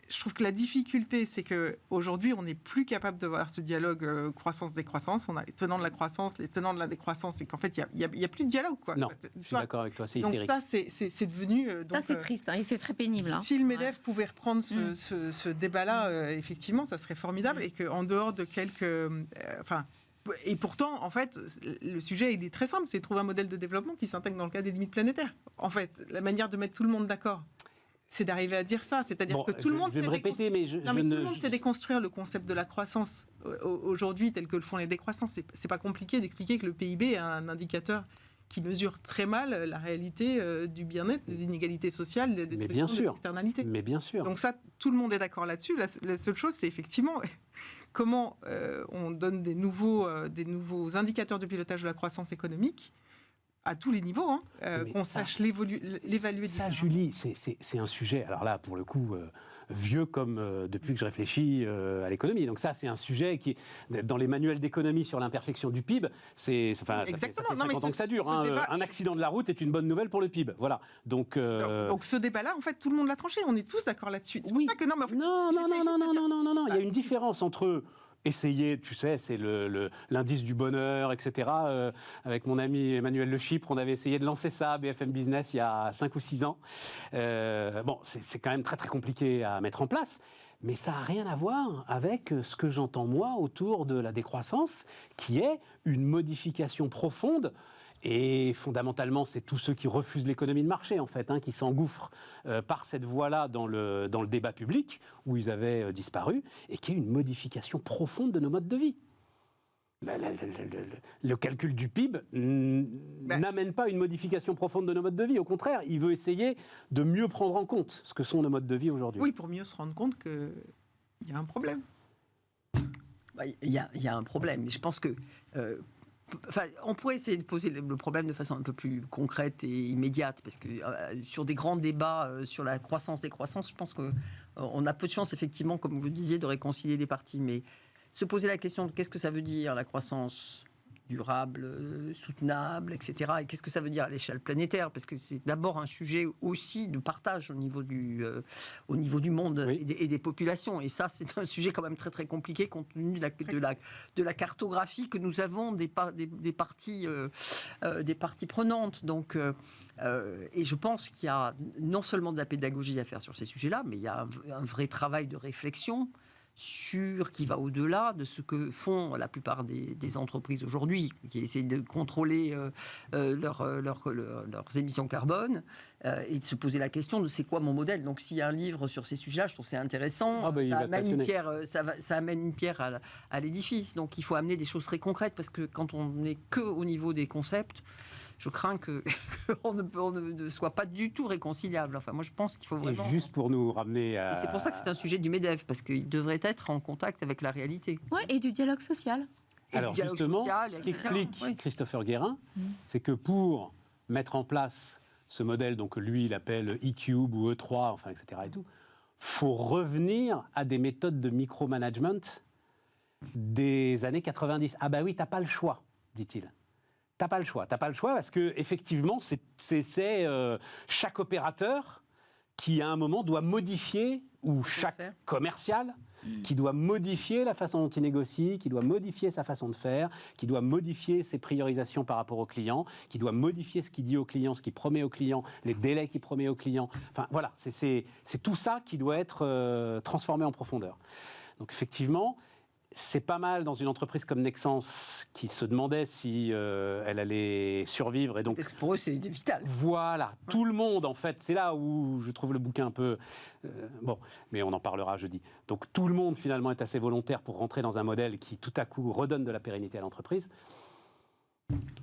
je trouve que la difficulté, c'est qu'aujourd'hui, on n'est plus capable de voir ce dialogue croissance-décroissance. On a les tenants de la croissance, les tenants de la décroissance, et qu'en fait, il n'y a plus de dialogue. Quoi. Non, je suis d'accord avec toi, c'est hystérique. Donc ça, c'est devenu... ça, c'est triste, et c'est très pénible. Si le MEDEF pouvait reprendre ce débat-là, effectivement, ça serait formidable, et qu'en dehors de quelques... et pourtant, en fait, le sujet, il est très simple, c'est de trouver un modèle de développement qui s'intègre dans le cadre des limites planétaires. En fait, la manière de mettre tout le monde d'accord, c'est d'arriver à dire ça. C'est-à-dire que tout le monde sait déconstruire le concept de la croissance aujourd'hui, tel que le font les décroissances. C'est pas compliqué d'expliquer que le PIB est un indicateur qui mesure très mal la réalité du bien-être, des inégalités sociales, des solutions, des externalités. Mais bien sûr. Donc ça, tout le monde est d'accord là-dessus. La seule chose, c'est effectivement... comment on donne des nouveaux indicateurs de pilotage de la croissance économique à tous les niveaux, qu'on sache l'évaluer. Ça, Julie, c'est un sujet, alors là, pour le coup, vieux comme depuis que je réfléchis à l'économie. Donc ça, c'est un sujet qui, dans les manuels d'économie sur l'imperfection du PIB, ça fait 50 ans que ça dure. Un accident de la route est une bonne nouvelle pour le PIB. Voilà. Donc ce débat-là, en fait, tout le monde l'a tranché. On est tous d'accord là-dessus. C'est pour ça que non, il y a une différence entre... essayer, tu sais, c'est l'indice du bonheur, etc. Avec mon ami Emmanuel Le Chypre, on avait essayé de lancer ça à BFM Business il y a 5 ou 6 ans. C'est quand même très très compliqué à mettre en place, mais ça n'a rien à voir avec ce que j'entends moi autour de la décroissance, qui est une modification profonde Et fondamentalement, c'est tous ceux qui refusent l'économie de marché, en fait, qui s'engouffrent par cette voie-là dans le débat public, où ils avaient disparu, et qui est une modification profonde de nos modes de vie. Le calcul du PIB n'amène pas une modification profonde de nos modes de vie. Au contraire, il veut essayer de mieux prendre en compte ce que sont nos modes de vie aujourd'hui. Oui, pour mieux se rendre compte qu'il y a un problème. Il y a un problème. Mais je pense que... on pourrait essayer de poser le problème de façon un peu plus concrète et immédiate, parce que sur des grands débats sur la croissance des croissances, je pense qu'on a peu de chance, effectivement, comme vous le disiez, de réconcilier les parties. Mais se poser la question de qu'est-ce que ça veut dire la croissance durable, soutenable, etc. Et qu'est-ce que ça veut dire à l'échelle planétaire? Parce que c'est d'abord un sujet aussi de partage au niveau du monde et des populations. Et ça, c'est un sujet quand même très très compliqué compte tenu de la cartographie que nous avons des parties prenantes. Donc, et je pense qu'il y a non seulement de la pédagogie à faire sur ces sujets-là, mais il y a un vrai travail de réflexion qui va au-delà de ce que font la plupart des entreprises aujourd'hui, qui essaient de contrôler leurs émissions carbone et de se poser la question de c'est quoi mon modèle. Donc s'il y a un livre sur ces sujets-là, je trouve que c'est intéressant. Ça amène une pierre à l'édifice. Donc il faut amener des choses très concrètes, parce que quand on n'est que au niveau des concepts, je crains qu'on ne soit pas du tout réconciliable. Enfin, moi, je pense qu'il faut vraiment... Et juste pour nous ramener à... Et c'est pour ça que c'est un sujet du MEDEF, parce qu'il devrait être en contact avec la réalité. Ouais, et du dialogue social. Alors justement, ce qu'explique Christopher Guérin, c'est que pour mettre en place ce modèle, donc lui, il appelle E-Cube ou E3, enfin, etc. et tout, faut revenir à des méthodes de micromanagement des années 90. Ah bah oui, t'as pas le choix, dit-il. T'as pas le choix parce que effectivement, c'est chaque opérateur qui à un moment doit modifier, ou chaque commercial qui doit modifier la façon dont il négocie, qui doit modifier sa façon de faire, qui doit modifier ses priorisations par rapport au client, qui doit modifier ce qu'il dit au client, ce qu'il promet au client, les délais qu'il promet au client. Enfin voilà, c'est tout ça qui doit être transformé en profondeur. Donc effectivement, c'est pas mal dans une entreprise comme Nexans qui se demandait si elle allait survivre. Et donc, parce que pour eux, c'est vital. Voilà, tout le monde, en fait, c'est là où je trouve le bouquin un peu... bon, mais on en parlera jeudi. Donc tout le monde, finalement, est assez volontaire pour rentrer dans un modèle qui, tout à coup, redonne de la pérennité à l'entreprise.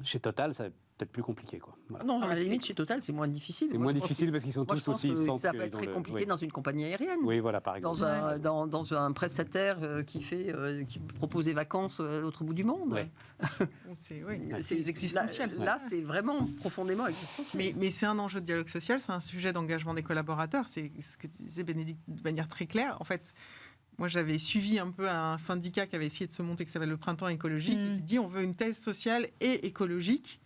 Chez Total, ça va peut-être plus compliqué, quoi. Voilà. Non, à la limite, chez Total, c'est moins difficile. C'est moins difficile parce qu'ils sont tous aussi... Ça peut être très compliqué dans une compagnie aérienne. Oui, voilà, par exemple. Dans un prestataire qui propose des vacances à l'autre bout du monde. Ouais. C'est existentiel. Là, c'est vraiment profondément existentiel. Mais c'est un enjeu de dialogue social, c'est un sujet d'engagement des collaborateurs. C'est ce que disait Bénédicte de manière très claire. En fait, moi, j'avais suivi un peu un syndicat qui avait essayé de se monter, qui s'appelle le Printemps écologique, et qui dit on veut une thèse sociale et écologique,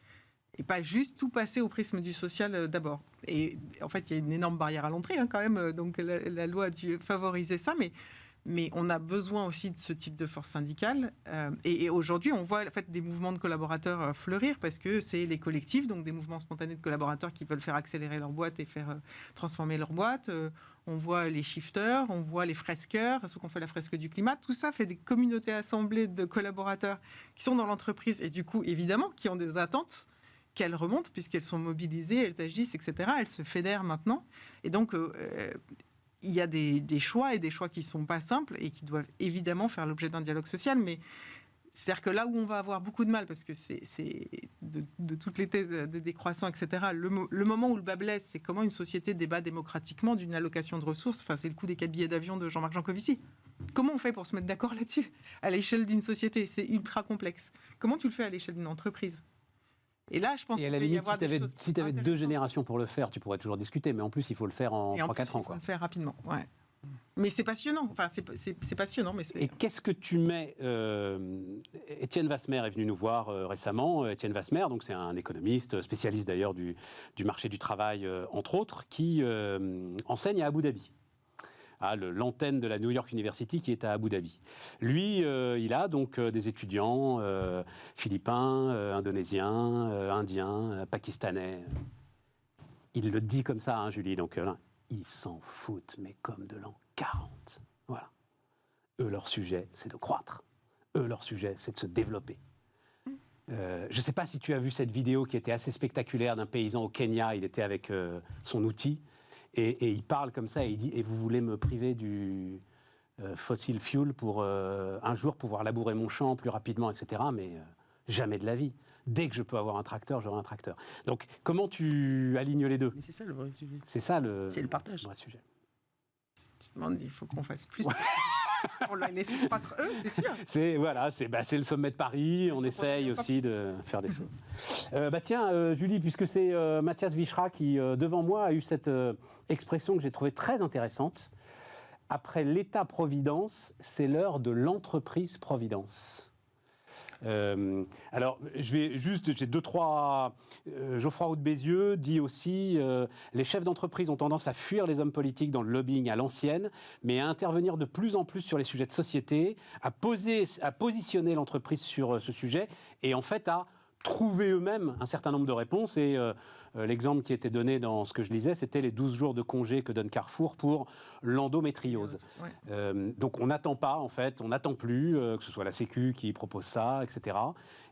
et pas juste tout passer au prisme du social d'abord. Et en fait, il y a une énorme barrière à l'entrée quand même, donc la loi a dû favoriser ça, mais on a besoin aussi de ce type de force syndicale. Et aujourd'hui, on voit en fait, des mouvements de collaborateurs fleurir, parce que c'est les collectifs, donc des mouvements spontanés de collaborateurs qui veulent faire accélérer leur boîte et faire transformer leur boîte. On voit les shifters, on voit les fresqueurs, ceux qui ont fait la fresque du climat. Tout ça fait des communautés assemblées de collaborateurs qui sont dans l'entreprise et du coup, évidemment, qui ont des attentes qu'elles remontent puisqu'elles sont mobilisées, elles agissent, etc. Elles se fédèrent maintenant. Et donc, il y a des choix et des choix qui ne sont pas simples et qui doivent évidemment faire l'objet d'un dialogue social. Mais c'est-à-dire que là où on va avoir beaucoup de mal, parce que c'est de toutes les thèses des décroissants, etc., le moment où le bas blesse, c'est comment une société débat démocratiquement d'une allocation de ressources. Enfin, c'est le coup des 4 billets d'avion de Jean-Marc Jancovici. Comment on fait pour se mettre d'accord là-dessus à l'échelle d'une société? C'est ultra complexe. Comment tu le fais à l'échelle d'une entreprise? Et là, je pense et à la limite, si tu avais 2 générations pour le faire, tu pourrais toujours discuter. Mais en plus, il faut le faire en 3-4 ans. Il faut le faire rapidement, ouais. Mais c'est passionnant. Enfin, c'est passionnant. Mais et qu'est-ce que tu mets Étienne Vasmer est venu nous voir récemment. Étienne Vasmer, donc c'est un économiste, spécialiste d'ailleurs du marché du travail, entre autres, qui enseigne à Abu Dhabi. L'antenne de la New York University qui est à Abu Dhabi. Lui, il a donc des étudiants philippins, indonésiens, indiens, pakistanais. Il le dit comme ça, hein, Julie. Donc, ils s'en foutent, mais comme de l'an 40. Voilà. Eux, leur sujet, c'est de croître. Eux, leur sujet, c'est de se développer. Je ne sais pas si tu as vu cette vidéo qui était assez spectaculaire d'un paysan au Kenya. Il était avec son outil et il parle comme ça et il dit « Et vous voulez me priver du fossil fuel pour un jour pouvoir labourer mon champ plus rapidement, etc. Mais jamais de la vie. Dès que je peux avoir un tracteur, j'aurai un tracteur. » Donc, comment tu alignes les deux ? Mais c'est ça le vrai sujet. C'est ça le partage. vrai sujet. Tu te demandes, il faut qu'on fasse plus. On ne laisse pas eux, c'est sûr. C'est le sommet de Paris. On essaye aussi de faire des choses. Tiens, Julie, puisque c'est Mathias Vichra qui, devant moi, a eu cette expression que j'ai trouvée très intéressante. Après l'État-providence, c'est l'heure de l'entreprise-providence. Alors, j'ai 2-3... Geoffroy Roux de Bézieux dit aussi les chefs d'entreprise ont tendance à fuir les hommes politiques dans le lobbying à l'ancienne, mais à intervenir de plus en plus sur les sujets de société, à positionner l'entreprise sur ce sujet et en fait à trouver eux-mêmes un certain nombre de réponses. Et l'exemple qui était donné dans ce que je lisais, c'était les 12 jours de congé que donne Carrefour pour l'endométriose. Ouais. Donc on n'attend pas, en fait, on n'attend plus que ce soit la Sécu qui propose ça, etc.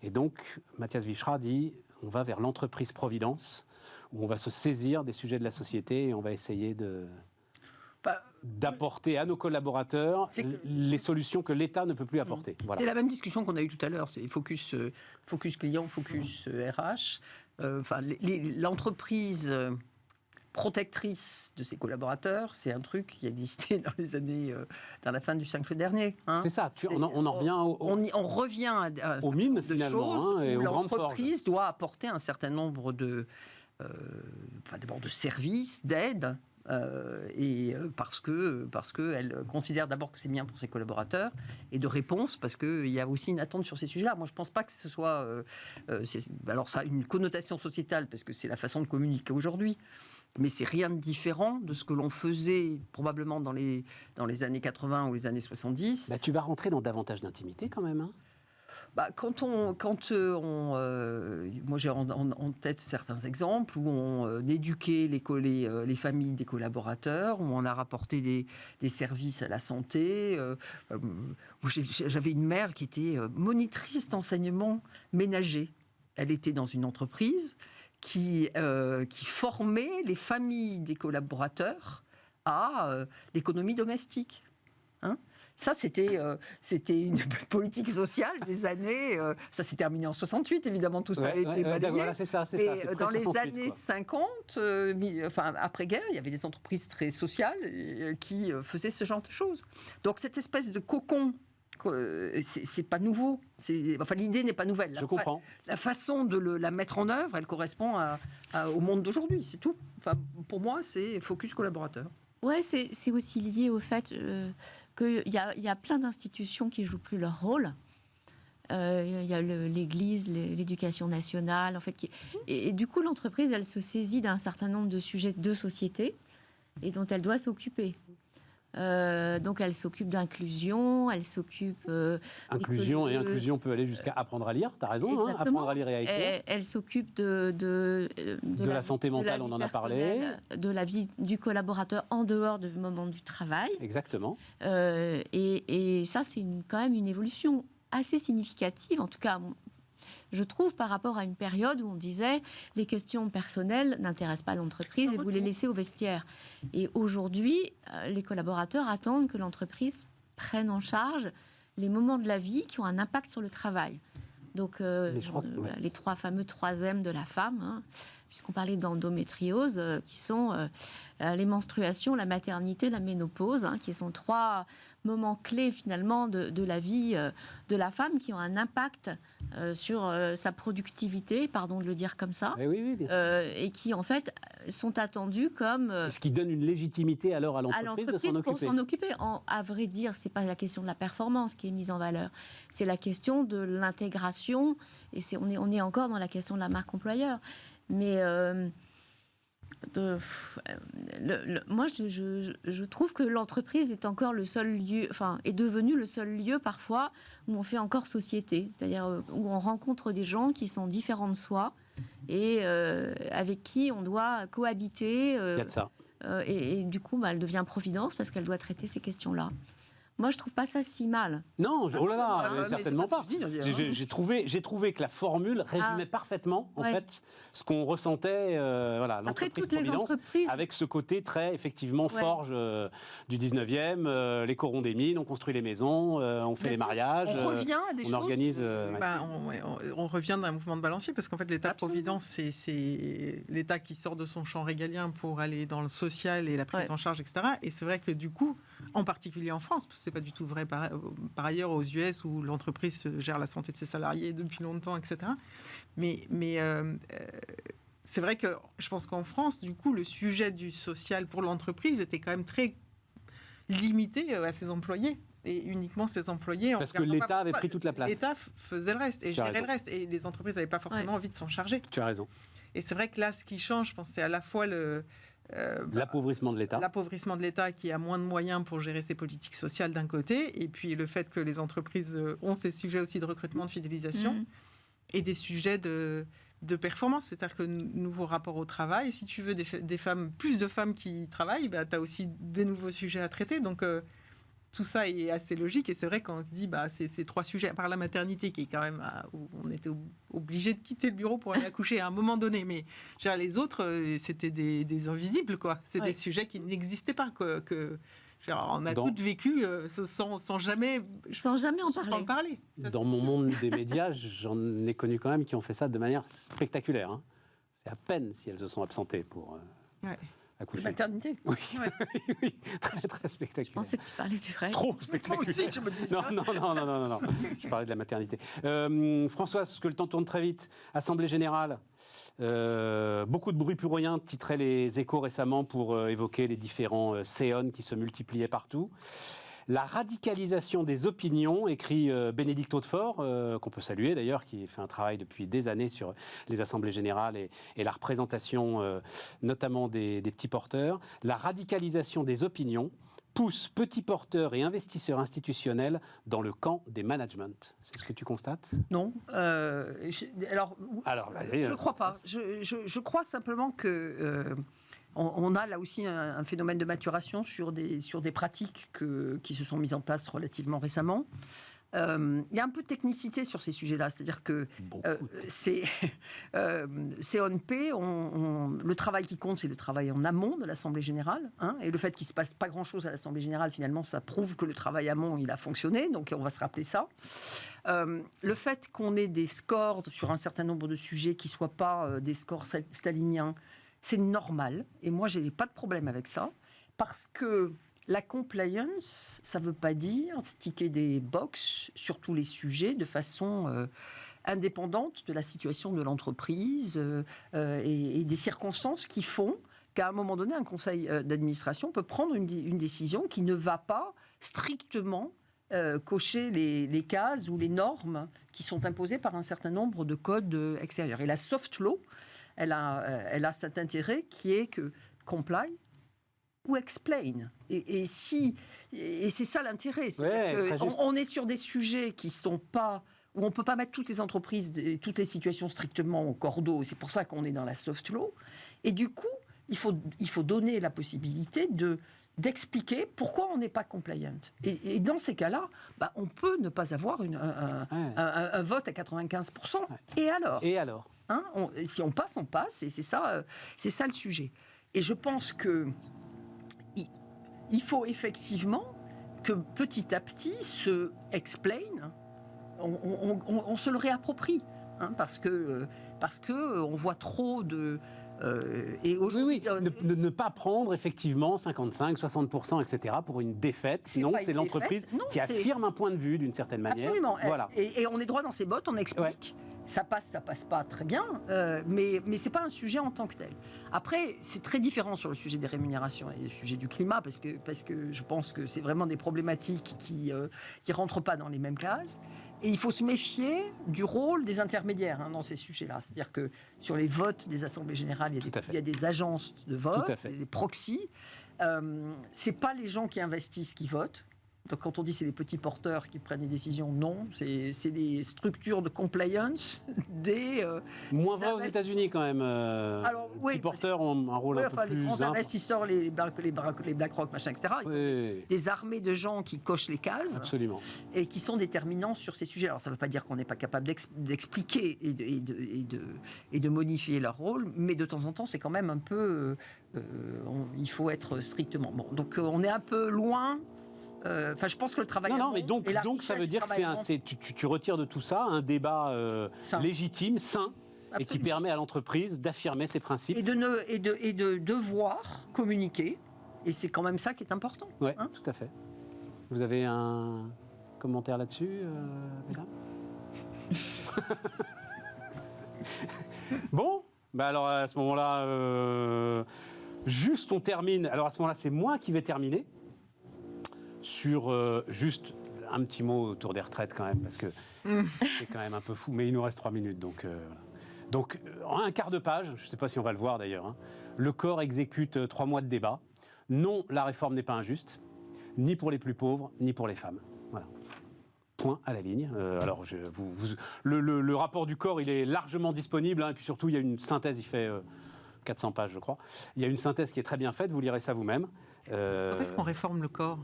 Et donc Mathias Vichra dit, on va vers l'entreprise-providence, où on va se saisir des sujets de la société et on va essayer d'apporter à nos collaborateurs les solutions que l'État ne peut plus apporter. Voilà. C'est la même discussion qu'on a eue tout à l'heure, c'est focus client, focus RH. L'entreprise protectrice de ses collaborateurs, c'est un truc qui existait dans la fin du siècle dernier. Hein. C'est ça, on en revient on revient aux mines, de finalement, choses et où aux grandes forges. l'entreprise doit apporter un certain nombre d'abord de services, d'aides, parce qu'elle considère d'abord que c'est bien pour ses collaborateurs, et de réponses, parce qu'il y a aussi une attente sur ces sujets-là. Moi, je ne pense pas que ce soit... alors ça a une connotation sociétale, parce que c'est la façon de communiquer aujourd'hui, mais c'est rien de différent de ce que l'on faisait probablement dans les années 80 ou les années 70. Tu vas rentrer dans davantage d'intimité quand même, hein. Moi j'ai en tête certains exemples où on éduquait les familles des collaborateurs, où on a rapporté des services à la santé. J'avais une mère qui était monitrice d'enseignement ménager. Elle était dans une entreprise qui formait les familles des collaborateurs à l'économie domestique. Hein ? Ça, c'était une politique sociale des années... ça s'est terminé en 68, évidemment, tout ça a été balayé. Voilà, c'est ça. Mais dans les années 50, après-guerre, il y avait des entreprises très sociales qui faisaient ce genre de choses. Donc, cette espèce de cocon, c'est pas nouveau. L'idée n'est pas nouvelle. Je comprends. La façon de la mettre en œuvre, elle correspond au monde d'aujourd'hui, c'est tout. Pour moi, c'est focus collaborateur. Ouais, c'est aussi lié au fait... qu'il y a plein d'institutions qui ne jouent plus leur rôle. Il y a l'Église, l'éducation nationale, en fait. Et du coup, l'entreprise, elle se saisit d'un certain nombre de sujets de société et dont elle doit s'occuper. Donc, elle s'occupe d'inclusion, elle s'occupe... inclusion peut aller jusqu'à apprendre à lire, tu as raison, hein, apprendre à lire et à écrire. Elle s'occupe de la santé mentale, on en a parlé. De la vie du collaborateur en dehors du moment du travail. Exactement. Et ça, c'est quand même une évolution assez significative, en tout cas... Je trouve, par rapport à une période où on disait les questions personnelles n'intéressent pas l'entreprise et vous les laissez au vestiaire. Et aujourd'hui, les collaborateurs attendent que l'entreprise prenne en charge les moments de la vie qui ont un impact sur le travail. Donc, les trois fameux 3M de la femme, hein, puisqu'on parlait d'endométriose, qui sont les menstruations, la maternité, la ménopause, hein, qui sont 3 moments clés finalement de la vie de la femme qui ont un impact sur sa productivité, pardon de le dire comme ça, et qui en fait sont attendus comme... ce qui donne une légitimité alors à l'entreprise de s'en occuper. Pour s'en occuper. À vrai dire, c'est pas la question de la performance qui est mise en valeur, c'est la question de l'intégration, et on est encore dans la question de la marque employeur. Mais moi, je trouve que l'entreprise est encore le seul lieu, est devenue le seul lieu parfois où on fait encore société, c'est-à-dire où on rencontre des gens qui sont différents de soi et avec qui on doit cohabiter. Il y a de ça. Et du coup, elle devient providence parce qu'elle doit traiter ces questions-là. Moi, je trouve pas ça si mal. Non, oh là là, mais certainement c'est pas pas. ce que je dis, hein. J'ai trouvé que la formule résumait parfaitement, en Ouais. fait, ce qu'on ressentait, voilà, Après, l'entreprise toutes les Providence, entreprises... avec ce côté très, effectivement, Ouais. forge du 19e, les corons des mines, on construit les maisons, on fait Bien les sûr. mariages, On revient à des on choses. organise... ouais. On revient d'un mouvement de balancier parce qu'en fait Absolument. l'État-providence, c'est l'État qui sort de son champ régalien pour aller dans le social et la prise Ouais. en charge, etc. Et c'est vrai que du coup, en particulier en France, parce que c'est pas du tout vrai par ailleurs aux US où l'entreprise gère la santé de ses salariés depuis longtemps, etc. Mais c'est vrai que je pense qu'en France, du coup, le sujet du social pour l'entreprise était quand même très limité à ses employés. Et uniquement ses employés. Parce que l'État avait pris toute la place. L'État faisait le reste et Tu as gérait raison. le reste. Et les entreprises n'avaient pas forcément envie de s'en charger. Tu as raison. Et c'est vrai que là, ce qui change, je pense, c'est à la fois L'appauvrissement de l'État. l'appauvrissement de l'État qui a moins de moyens pour gérer ses politiques sociales d'un côté, et puis le fait que les entreprises ont ces sujets aussi de recrutement, de fidélisation, Mhm. et des sujets de performance. C'est-à-dire que nouveau rapport au travail, si tu veux des femmes, plus de femmes qui travaillent, bah, tu as aussi des nouveaux sujets à traiter. Donc tout ça est assez logique. Et c'est vrai qu'on se dit, bah, ces trois sujets, à part la maternité, qui est quand même où on était obligé de quitter le bureau pour aller accoucher à un moment donné. Mais je veux dire, les autres, c'était des invisibles, quoi. C'est Ouais. des sujets qui n'existaient pas, que je veux dire, on a Dans- toutes vécu sans jamais Sans jamais en parler. Ça, Dans c'est mon sûr. monde des médias, j'en ai connu quand même qui ont fait ça de manière spectaculaire. Hein. C'est à peine si elles se sont absentées pour Ouais. accoucher. Maternité. Oui, Ouais. oui, très très Je spectaculaire. pensais que tu parlais du vrai. Trop Moi spectaculaire. aussi, je me dis. Non. Je parlais de la maternité. François, parce que le temps tourne très vite. Assemblée générale. Beaucoup de bruit pour rien, titrait les Échos récemment pour évoquer les différents séons qui se multipliaient partout. La radicalisation des opinions, écrit Bénédicte Hautefort, qu'on peut saluer d'ailleurs, qui fait un travail depuis des années sur les assemblées générales et la représentation notamment des petits porteurs. La radicalisation des opinions pousse petits porteurs et investisseurs institutionnels dans le camp des managements. C'est ce que tu constates ? Non. Alors, Alors, je ne crois pas. Je crois simplement que on a là aussi un phénomène de maturation sur des pratiques qui se sont mises en place relativement récemment. Il y a un peu de technicité sur ces sujets-là, c'est-à-dire que c'est ONP, le travail qui compte, c'est le travail en amont de l'Assemblée générale, hein, et le fait qu'il ne se passe pas grand-chose à l'Assemblée générale, finalement, ça prouve que le travail amont, il a fonctionné, donc on va se rappeler ça. Le fait qu'on ait des scores sur un certain nombre de sujets qui ne soient pas des scores staliniens, c'est normal, et moi, je n'ai pas de problème avec ça, parce que la compliance, ça ne veut pas dire sticker des box sur tous les sujets de façon indépendante de la situation de l'entreprise et des circonstances qui font qu'à un moment donné, un conseil d'administration peut prendre une décision qui ne va pas strictement cocher les cases ou les normes qui sont imposées par un certain nombre de codes extérieurs. Et la soft law, elle a cet intérêt qui est que comply ou explain. Et c'est ça l'intérêt. On est sur des sujets qui sont pas, où on ne peut pas mettre toutes les entreprises, toutes les situations strictement au cordeau. C'est pour ça qu'on est dans la soft law. Et du coup, il faut donner la possibilité d'expliquer pourquoi on n'est pas compliant. Et dans ces cas-là, on peut ne pas avoir un vote à 95%. Et alors hein, si on passe, on passe. Et c'est ça le sujet. Et je pense que il faut effectivement que petit à petit se explain, on se le réapproprie, hein, parce que on voit trop de et aujourd'hui, ne pas prendre effectivement 55, 60%, etc. pour une défaite. Sinon, c'est l'entreprise qui affirme un point de vue d'une certaine manière. Absolument. Voilà. Et on est droit dans ses bottes, on explique. Ouais. Ça passe pas, très bien, mais c'est pas un sujet en tant que tel. Après, c'est très différent sur le sujet des rémunérations et le sujet du climat, parce que je pense que c'est vraiment des problématiques qui rentrent pas dans les mêmes cases. Et il faut se méfier du rôle des intermédiaires dans ces sujets-là. C'est-à-dire que sur les votes des assemblées générales, il y a des agences de vote, des proxys. C'est pas les gens qui investissent qui votent. Donc, quand on dit c'est les petits porteurs qui prennent les décisions, non, c'est des structures de compliance, Moins vrai aux États-Unis quand même. Alors, les oui, petits porteurs ont un rôle un peu les plus grands investisseurs, les BlackRock, machin, etc. Ils ont des armées de gens qui cochent les cases. Absolument. Et qui sont déterminants sur ces sujets. Alors, ça ne veut pas dire qu'on n'est pas capable d'expliquer et de modifier leur rôle, mais de temps en temps, c'est quand même un peu... il faut être strictement... Bon, donc, on est un peu loin... Enfin, je pense que le travail... Non, mais donc ça veut dire que tu retires de tout ça un débat légitime, sain, et qui permet à l'entreprise d'affirmer ses principes. Et de devoir communiquer. Et c'est quand même ça qui est important. Oui, tout à fait. Vous avez un commentaire là-dessus, mesdames? Bon, bah alors à ce moment-là, juste on termine. Alors à ce moment-là, c'est moi qui vais terminer sur juste un petit mot autour des retraites quand même, parce que c'est quand même un peu fou, mais il nous reste 3 minutes, donc voilà. Donc en un quart de page, je ne sais pas si on va le voir d'ailleurs, hein, le corps exécute 3 mois de débat. Non, la réforme n'est pas injuste, ni pour les plus pauvres, ni pour les femmes. Voilà. Point à la ligne. Alors, le rapport du corps, il est largement disponible, hein, et puis surtout, il y a une synthèse, il fait 400 pages, je crois. Il y a une synthèse qui est très bien faite, vous lirez ça vous-même. Quand est-ce qu'on réforme le corps ?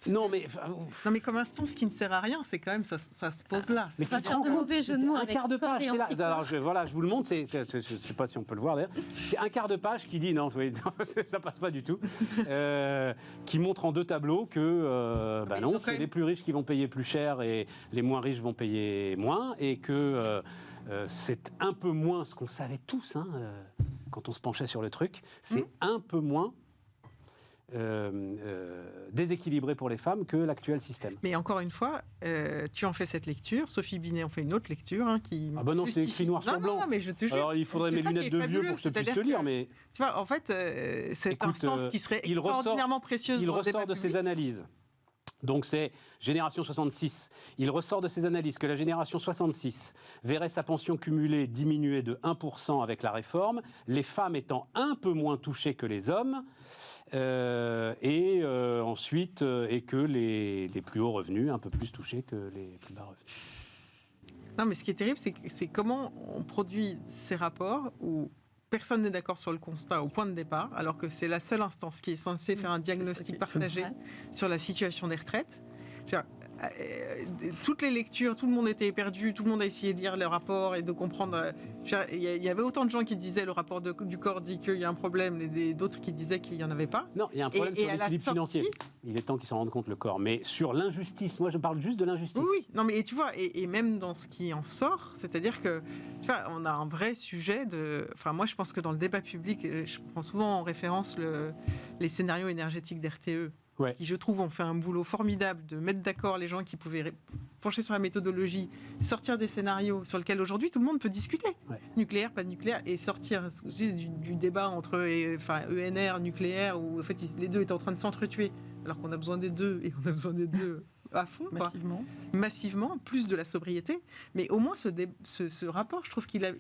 Non, mais comme instant, ce qui ne sert à rien, c'est quand même ça se pose là. Mais tu te rends compte, un quart de page, c'est là. Alors, je vous le montre, je ne sais pas si on peut le voir d'ailleurs. C'est un quart de page qui dit, non, ça passe pas du tout, qui montre en 2 tableaux que, non, c'est les plus riches qui vont payer plus cher et les moins riches vont payer moins, et que c'est un peu moins ce qu'on savait tous, hein, quand on se penchait sur le truc, c'est un peu moins déséquilibré pour les femmes que l'actuel système. Mais encore une fois, tu en fais cette lecture, Sophie Binet en fait une autre lecture qui... Ah bah non, c'est écrit noir sur blanc. Non, mais je te jure. Alors il faudrait mes lunettes de vieux pour que je puisse te lire, mais... Tu vois, en fait, cette instance qui serait extraordinairement précieuse... Il ressort de ses analyses. Donc c'est Génération 66. Il ressort de ses analyses que la Génération 66 verrait sa pension cumulée diminuer de 1% avec la réforme, les femmes étant un peu moins touchées que les hommes, ensuite, et que les plus hauts revenus un peu plus touchés que les plus bas revenus. Non, mais ce qui est terrible, c'est comment on produit ces rapports où personne n'est d'accord sur le constat au point de départ, alors que c'est la seule instance qui est censée faire un diagnostic partagé sur la situation des retraites. Toutes les lectures, tout le monde était perdu, tout le monde a essayé de lire les rapports et de comprendre. Il y avait autant de gens qui disaient le rapport du corps dit qu'il y a un problème, et d'autres qui disaient qu'il n'y en avait pas. Non, il y a un problème sur l'équilibre financier. Il est temps qu'ils s'en rendent compte, le corps. Mais sur l'injustice, moi je parle juste de l'injustice. Oui, non, mais tu vois, et même dans ce qui en sort, c'est-à-dire que tu vois, on a un vrai sujet de. Enfin, moi je pense que dans le débat public, je prends souvent en référence les scénarios énergétiques d'RTE. Ouais. Qui, je trouve, ont fait un boulot formidable de mettre d'accord les gens qui pouvaient pencher sur la méthodologie, sortir des scénarios sur lesquels aujourd'hui tout le monde peut discuter. Ouais. Nucléaire, pas de nucléaire, et sortir du débat entre ENR, nucléaire, où en fait les deux étaient en train de s'entretuer, alors qu'on a besoin des deux, et on a besoin des deux à fond. Massivement, plus de la sobriété. Mais au moins, ce rapport, je trouve qu'il a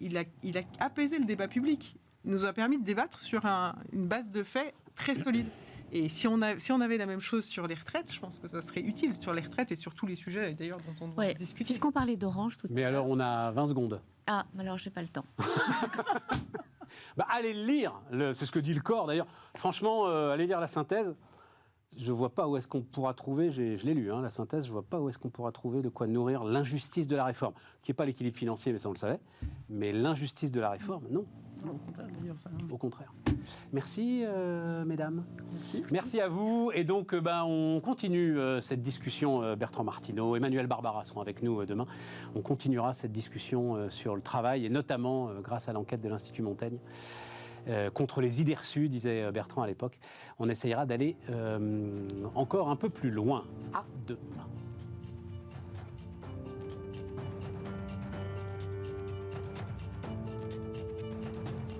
apaisé le débat public. Il nous a permis de débattre sur une base de faits très solide. Et si on avait la même chose sur les retraites, je pense que ça serait utile sur les retraites et sur tous les sujets d'ailleurs dont on doit discuter. Puisqu'on parlait d'Orange tout à l'heure. Mais alors on a 20 secondes. Ah, alors j'ai pas le temps. Allez le lire, c'est ce que dit le corps d'ailleurs. Franchement, allez lire la synthèse. Je vois pas où est-ce qu'on pourra trouver, je l'ai lu, hein, la synthèse, je vois pas où est-ce qu'on pourra trouver de quoi nourrir l'injustice de la réforme, qui n'est pas l'équilibre financier, mais ça on le savait, mais l'injustice de la réforme, non. Au contraire, d'ailleurs, ça. Au contraire. Merci, mesdames. Merci. Merci à vous. Et donc, on continue cette discussion. Bertrand Martineau, Emmanuel Barbara sont avec nous demain. On continuera cette discussion sur le travail, et notamment grâce à l'enquête de l'Institut Montaigne. Contre les idées reçues, disait Bertrand à l'époque. On essayera d'aller encore un peu plus loin. À demain.